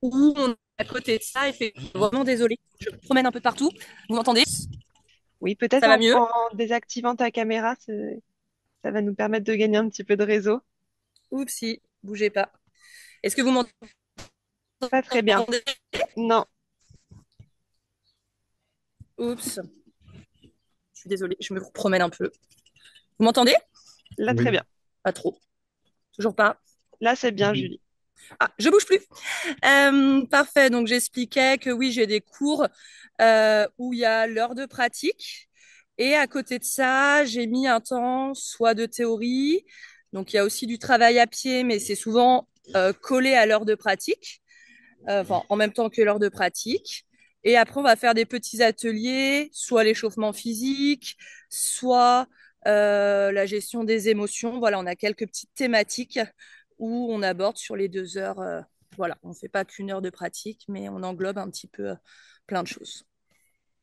où on, à côté de ça, effectivement, vraiment désolée, je me promène un peu partout. Vous m'entendez? Oui, peut-être Ça va mieux? en désactivant ta caméra, ça va nous permettre de gagner un petit peu de réseau. Oupsie, bougez pas. Est-ce que vous m'entendez? Pas très bien. Non, Oups, je suis désolée, je me promène un peu. Vous m'entendez? là, très Oui. bien. Pas trop. Toujours pas. Là, c'est bien, Julie. Ah, je bouge plus. Parfait. Donc j'expliquais que oui, j'ai des cours où il y a l'heure de pratique. Et à côté de ça, j'ai mis un temps soit de théorie. Donc il y a aussi du travail à pied, mais c'est souvent collé à l'heure de pratique, enfin en même temps que l'heure de pratique. Et après, on va faire des petits ateliers, soit l'échauffement physique, soit la gestion des émotions. Voilà, on a quelques petites thématiques où on aborde sur les 2 heures. Voilà, on ne fait pas qu'une heure de pratique, mais on englobe un petit peu plein de choses.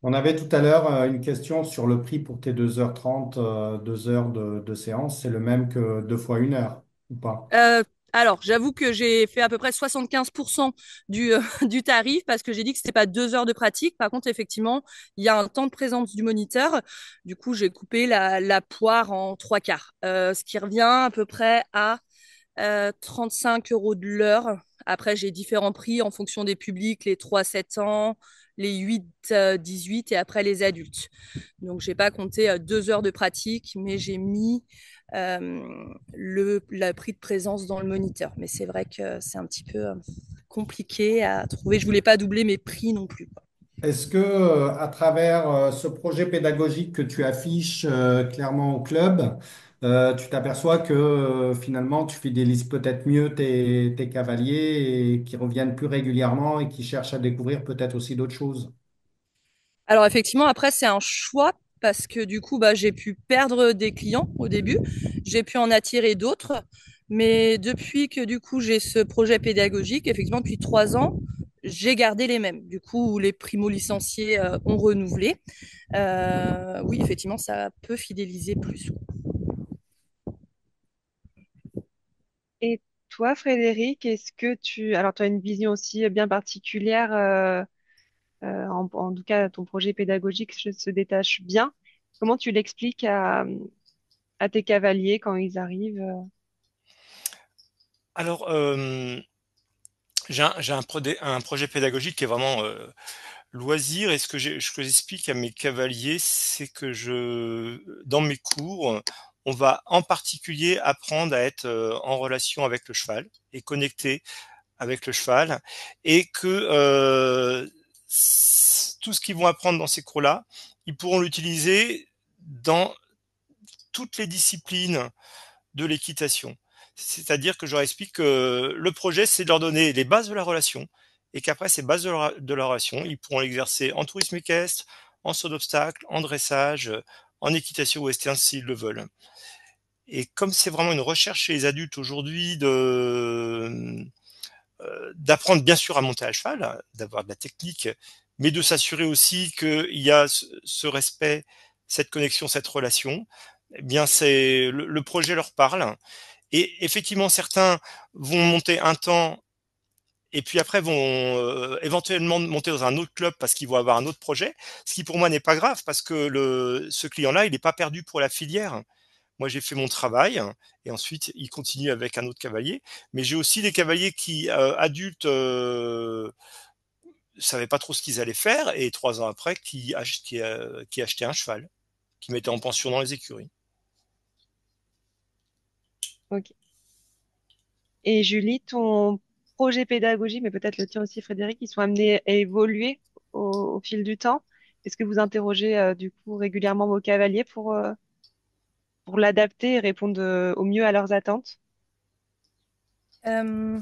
On avait tout à l'heure une question sur le prix pour tes 2h30, 2 heures de séance. C'est le même que 2 fois 1 heure, ou pas? Euh, alors, j'avoue que j'ai fait à peu près 75% du tarif parce que j'ai dit que c'était pas 2 heures de pratique. Par contre, effectivement, il y a un temps de présence du moniteur. Du coup, j'ai coupé la poire en 3 quarts, ce qui revient à peu près à 35 € de l'heure. Après, j'ai différents prix en fonction des publics, les 3-7 ans, les 8-18 et après les adultes. Donc, j'ai pas compté 2 heures de pratique, mais j'ai mis le prix de présence dans le moniteur. Mais c'est vrai que c'est un petit peu compliqué à trouver. Je voulais pas doubler mes prix non plus, quoi. Est-ce que, à travers ce projet pédagogique que tu affiches clairement au club, tu t'aperçois que finalement tu fidélises peut-être mieux tes cavaliers et qui reviennent plus régulièrement et qui cherchent à découvrir peut-être aussi d'autres choses? Alors effectivement, après, c'est un choix parce que du coup, bah, j'ai pu perdre des clients au début, j'ai pu en attirer d'autres, mais depuis que du coup j'ai ce projet pédagogique, effectivement, depuis 3 ans, j'ai gardé les mêmes. Du coup, les primo-licenciés ont renouvelé. Oui, effectivement, ça peut fidéliser plus. Et toi, Frédéric, est-ce que alors, tu as une vision aussi bien particulière, en tout cas, ton projet pédagogique se détache bien. Comment tu l'expliques à tes cavaliers quand ils arrivent? Alors, un projet pédagogique qui est vraiment loisir, et ce que j'explique à mes cavaliers, c'est que dans mes cours, on va en particulier apprendre à être en relation avec le cheval et connecté avec le cheval, et que tout ce qu'ils vont apprendre dans ces cours-là, ils pourront l'utiliser dans toutes les disciplines de l'équitation. C'est-à-dire que je leur explique que le projet, c'est de leur donner les bases de la relation, et qu'après ces bases de la relation, ils pourront l'exercer en tourisme équestre, en saut d'obstacle, en dressage, en équitation western s'ils le veulent. Et comme c'est vraiment une recherche chez les adultes aujourd'hui d'apprendre bien sûr à monter à cheval, d'avoir de la technique, mais de s'assurer aussi qu'il y a ce respect, cette connexion, cette relation, eh bien le projet leur parle. Et effectivement, certains vont monter un temps et puis après vont éventuellement monter dans un autre club parce qu'ils vont avoir un autre projet, ce qui pour moi n'est pas grave parce que ce client-là, il n'est pas perdu pour la filière. Moi, j'ai fait mon travail et ensuite, il continue avec un autre cavalier. Mais j'ai aussi des cavaliers qui, adultes, savaient pas trop ce qu'ils allaient faire, et 3 ans après, qui achetaient un cheval, qui mettaient en pension dans les écuries. Ok. Et Julie, ton projet pédagogique, mais peut-être le tien aussi, Frédéric, ils sont amenés à évoluer au fil du temps. Est-ce que vous interrogez du coup régulièrement vos cavaliers pour l'adapter et répondre au mieux à leurs attentes? Euh,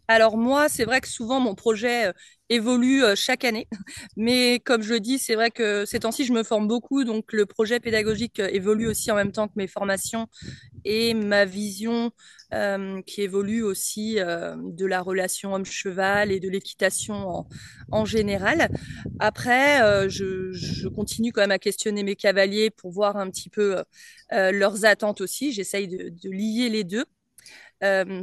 Alors moi, c'est vrai que souvent mon projet évolue chaque année, mais comme je le dis, c'est vrai que ces temps-ci, je me forme beaucoup, donc le projet pédagogique évolue aussi en même temps que mes formations et ma vision qui évolue aussi de la relation homme-cheval et de l'équitation en général. Après, je continue quand même à questionner mes cavaliers pour voir un petit peu leurs attentes aussi. J'essaye de lier les deux.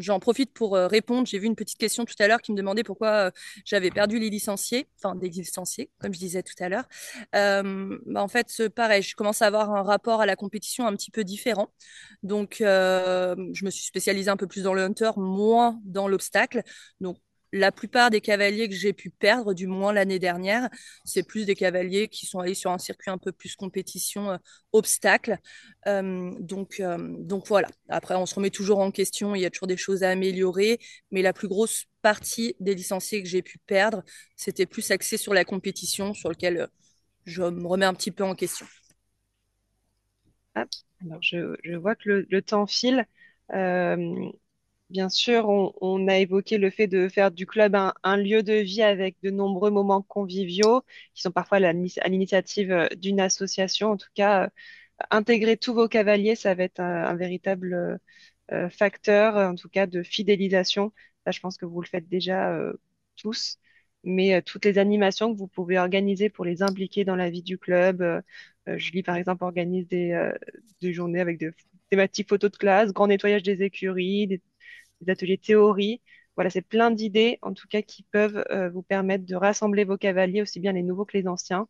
J'en profite pour répondre. J'ai vu une petite question tout à l'heure qui me demandait pourquoi j'avais perdu les licenciés, enfin des licenciés, comme je disais tout à l'heure. En fait, pareil, je commence à avoir un rapport à la compétition un petit peu différent. Donc, je me suis spécialisée un peu plus dans le hunter, moins dans l'obstacle. Donc, la plupart des cavaliers que j'ai pu perdre, du moins l'année dernière, c'est plus des cavaliers qui sont allés sur un circuit un peu plus compétition obstacle. Donc voilà. Après, on se remet toujours en question. Il y a toujours des choses à améliorer, mais la plus grosse partie des licenciés que j'ai pu perdre, c'était plus axé sur la compétition, sur lequel je me remets un petit peu en question. Ah, alors je vois que le temps file. Euh, Bien sûr, on a évoqué le fait de faire du club un lieu de vie avec de nombreux moments conviviaux qui sont parfois à l'initiative d'une association. En tout cas, intégrer tous vos cavaliers, ça va être un véritable facteur, en tout cas, de fidélisation. Ça, je pense que vous le faites déjà tous. Mais toutes les animations que vous pouvez organiser pour les impliquer dans la vie du club. Julie, par exemple, organise des journées avec des thématiques photos de classe, grand nettoyage des écuries, des ateliers théorie. Voilà, c'est plein d'idées, en tout cas, qui peuvent vous permettre de rassembler vos cavaliers, aussi bien les nouveaux que les anciens,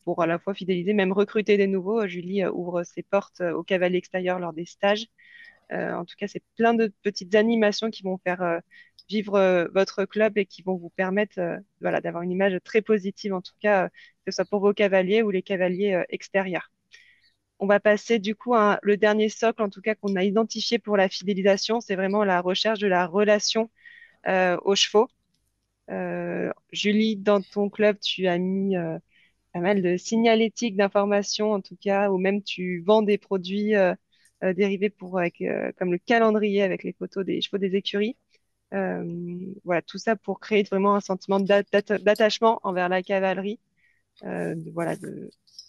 pour à la fois fidéliser, même recruter des nouveaux. Julie ouvre ses portes aux cavaliers extérieurs lors des stages. En tout cas, c'est plein de petites animations qui vont faire vivre votre club et qui vont vous permettre voilà, d'avoir une image très positive, en tout cas, que ce soit pour vos cavaliers ou les cavaliers extérieurs. On va passer du coup à le dernier socle, en tout cas, qu'on a identifié pour la fidélisation, c'est vraiment la recherche de la relation aux chevaux. Julie, dans ton club, tu as mis pas mal de signalétique, d'informations, en tout cas, ou même tu vends des produits dérivés comme le calendrier avec les photos des chevaux des écuries. Voilà, tout ça pour créer vraiment un sentiment d'attachement envers la cavalerie. Voilà,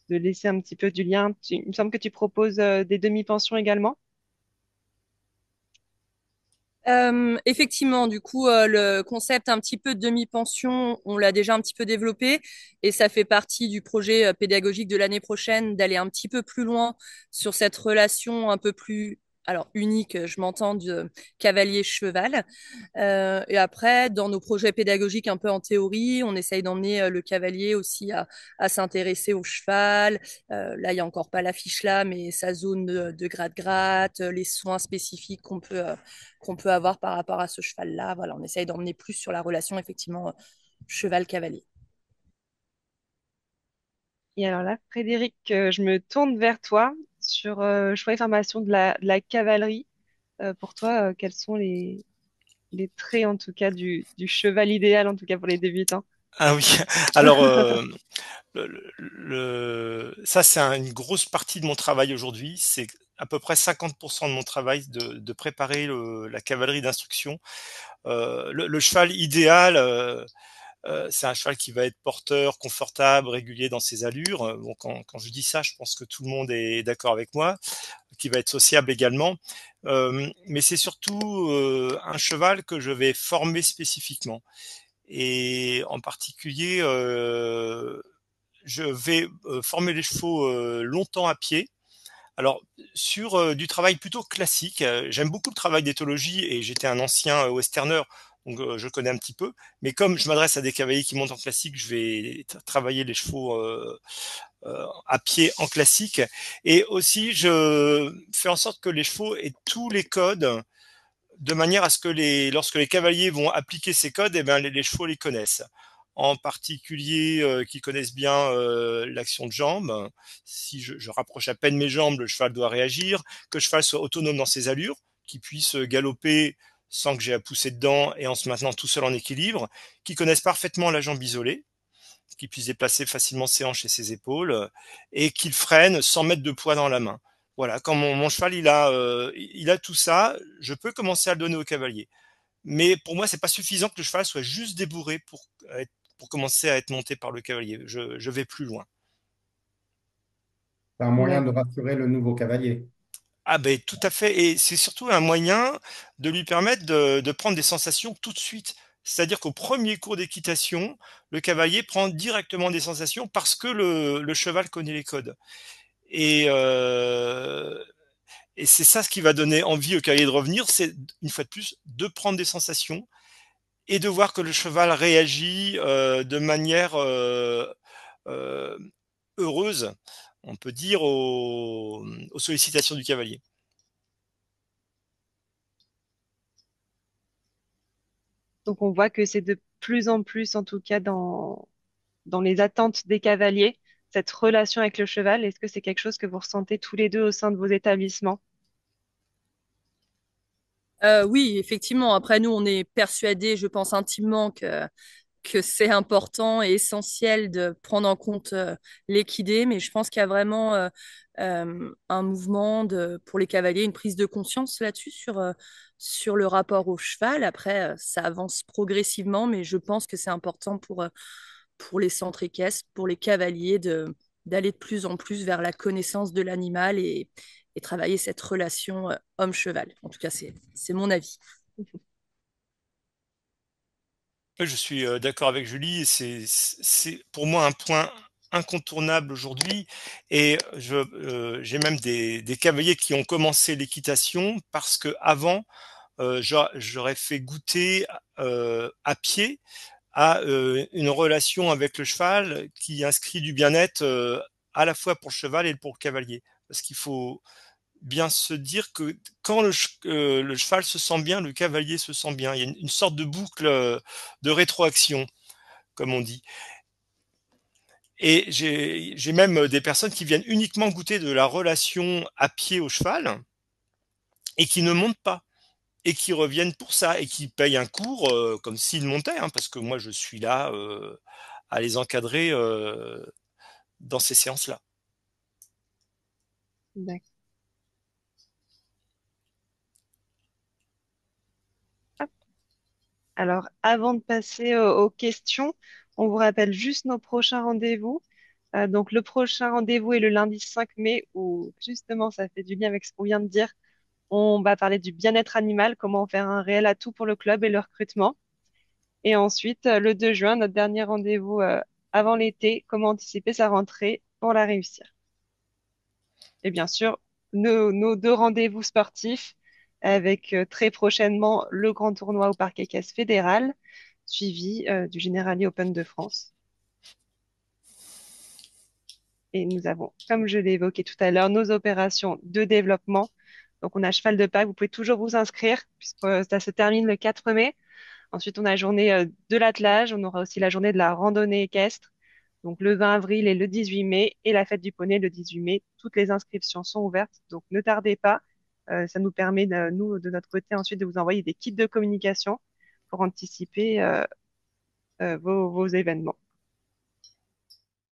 de laisser un petit peu du lien. Il me semble que tu proposes des demi-pensions également. Effectivement, du coup, le concept un petit peu de demi-pension, on l'a déjà un petit peu développé et ça fait partie du projet pédagogique de l'année prochaine d'aller un petit peu plus loin sur cette relation un peu plus, alors unique, je m'entends, de cavalier-cheval. Et après, dans nos projets pédagogiques un peu en théorie, on essaye d'emmener le cavalier aussi à s'intéresser au cheval. Là, il y a encore pas l'affiche là, mais sa zone de gratte-gratte, les soins spécifiques qu'on peut avoir par rapport à ce cheval-là. Voilà, on essaye d'emmener plus sur la relation effectivement cheval-cavalier. Et alors là, Frédéric, je me tourne vers toi sur choix et formation de la cavalerie. Pour toi, quels sont les traits, en tout cas, du cheval idéal, en tout cas pour les débutants? Ah oui, alors ça c'est une grosse partie de mon travail aujourd'hui. C'est à peu près 50% de mon travail de préparer la cavalerie d'instruction. Le cheval idéal, c'est un cheval qui va être porteur, confortable, régulier dans ses allures. Bon, quand je dis ça, je pense que tout le monde est d'accord avec moi, qui va être sociable également. Mais c'est surtout un cheval que je vais former spécifiquement. Et en particulier, je vais former les chevaux longtemps à pied. Alors, sur du travail plutôt classique, j'aime beaucoup le travail d'éthologie et j'étais un ancien westerner, donc je connais un petit peu. Mais comme je m'adresse à des cavaliers qui montent en classique, je vais travailler les chevaux à pied en classique. Et aussi, je fais en sorte que les chevaux aient tous les codes de manière à ce que lorsque les cavaliers vont appliquer ces codes, eh ben, les chevaux les connaissent. en particulier qui connaissent bien l'action de jambes. Si je rapproche à peine mes jambes, le cheval doit réagir, que le cheval soit autonome dans ses allures, qu'il puisse galoper sans que j'ai à pousser dedans et en se maintenant tout seul en équilibre, qui connaissent parfaitement la jambe isolée, qu'il puisse déplacer facilement ses hanches et ses épaules, et qu'il freine sans mettre de poids dans la main. Voilà, quand mon cheval il a tout ça, je peux commencer à le donner au cavalier. Mais pour moi, c'est pas suffisant que le cheval soit juste débourré pour commencer à être monté par le cavalier. Je vais plus loin. C'est un moyen de D'accord. rassurer le nouveau cavalier. Ah ben tout à fait, et c'est surtout un moyen de lui permettre de prendre des sensations tout de suite. C'est-à-dire qu'au premier cours d'équitation, le cavalier prend directement des sensations parce que le cheval connaît les codes. Et, euh, et c'est ça ce qui va donner envie au cavalier de revenir, c'est une fois de plus de prendre des sensations et de voir que le cheval réagit de manière euh, heureuse, on peut dire, aux sollicitations du cavalier. Donc on voit que c'est de plus en plus, en tout cas dans les attentes des cavaliers, cette relation avec le cheval. Est-ce que c'est quelque chose que vous ressentez tous les deux au sein de vos établissements? Oui, effectivement. Après, nous, on est persuadés, je pense intimement que c'est important et essentiel de prendre en compte l'équidé, mais je pense qu'il y a vraiment un mouvement pour les cavaliers, une prise de conscience là-dessus sur le rapport au cheval. Après, ça avance progressivement, mais je pense que c'est important pour les centres équestres, pour les cavaliers, d'aller de plus en plus vers la connaissance de l'animal et travailler cette relation homme-cheval. En tout cas, c'est mon avis. Je suis d'accord avec Julie, et c'est pour moi un point incontournable aujourd'hui. Et j'ai même des cavaliers qui ont commencé l'équitation parce que avant, j'aurais fait goûter à pied à une relation avec le cheval qui inscrit du bien-être à la fois pour le cheval et pour le cavalier. Parce qu'il faut bien se dire que quand le cheval se sent bien, le cavalier se sent bien. Il y a une sorte de boucle de rétroaction, comme on dit. Et j'ai même des personnes qui viennent uniquement goûter de la relation à pied au cheval et qui ne montent pas et qui reviennent pour ça et qui payent un cours comme s'ils montaient, hein, parce que moi je suis là à les encadrer dans ces séances-là. D'accord. Hop. Alors, avant de passer aux questions, on vous rappelle juste nos prochains rendez-vous. Donc, le prochain rendez-vous est le lundi 5 mai, où justement, ça fait du lien avec ce qu'on vient de dire. On va parler du bien-être animal, comment faire un réel atout pour le club et le recrutement. Et ensuite, le 2 juin, notre dernier rendez-vous avant l'été, comment anticiper sa rentrée pour la réussir. Et bien sûr, nos deux rendez-vous sportifs avec très prochainement le grand tournoi au Parc Équestre Fédéral, suivi du Generali Open de France. Et nous avons, comme je l'ai évoqué tout à l'heure, nos opérations de développement. Donc, on a cheval de paille, vous pouvez toujours vous inscrire puisque ça se termine le 4 mai. Ensuite, on a la journée de l'attelage, on aura aussi la journée de la randonnée équestre, donc le 20 avril et le 18 mai, et la fête du poney le 18 mai. Toutes les inscriptions sont ouvertes, donc ne tardez pas. Ça nous permet, nous, de notre côté, ensuite de vous envoyer des kits de communication pour anticiper vos événements.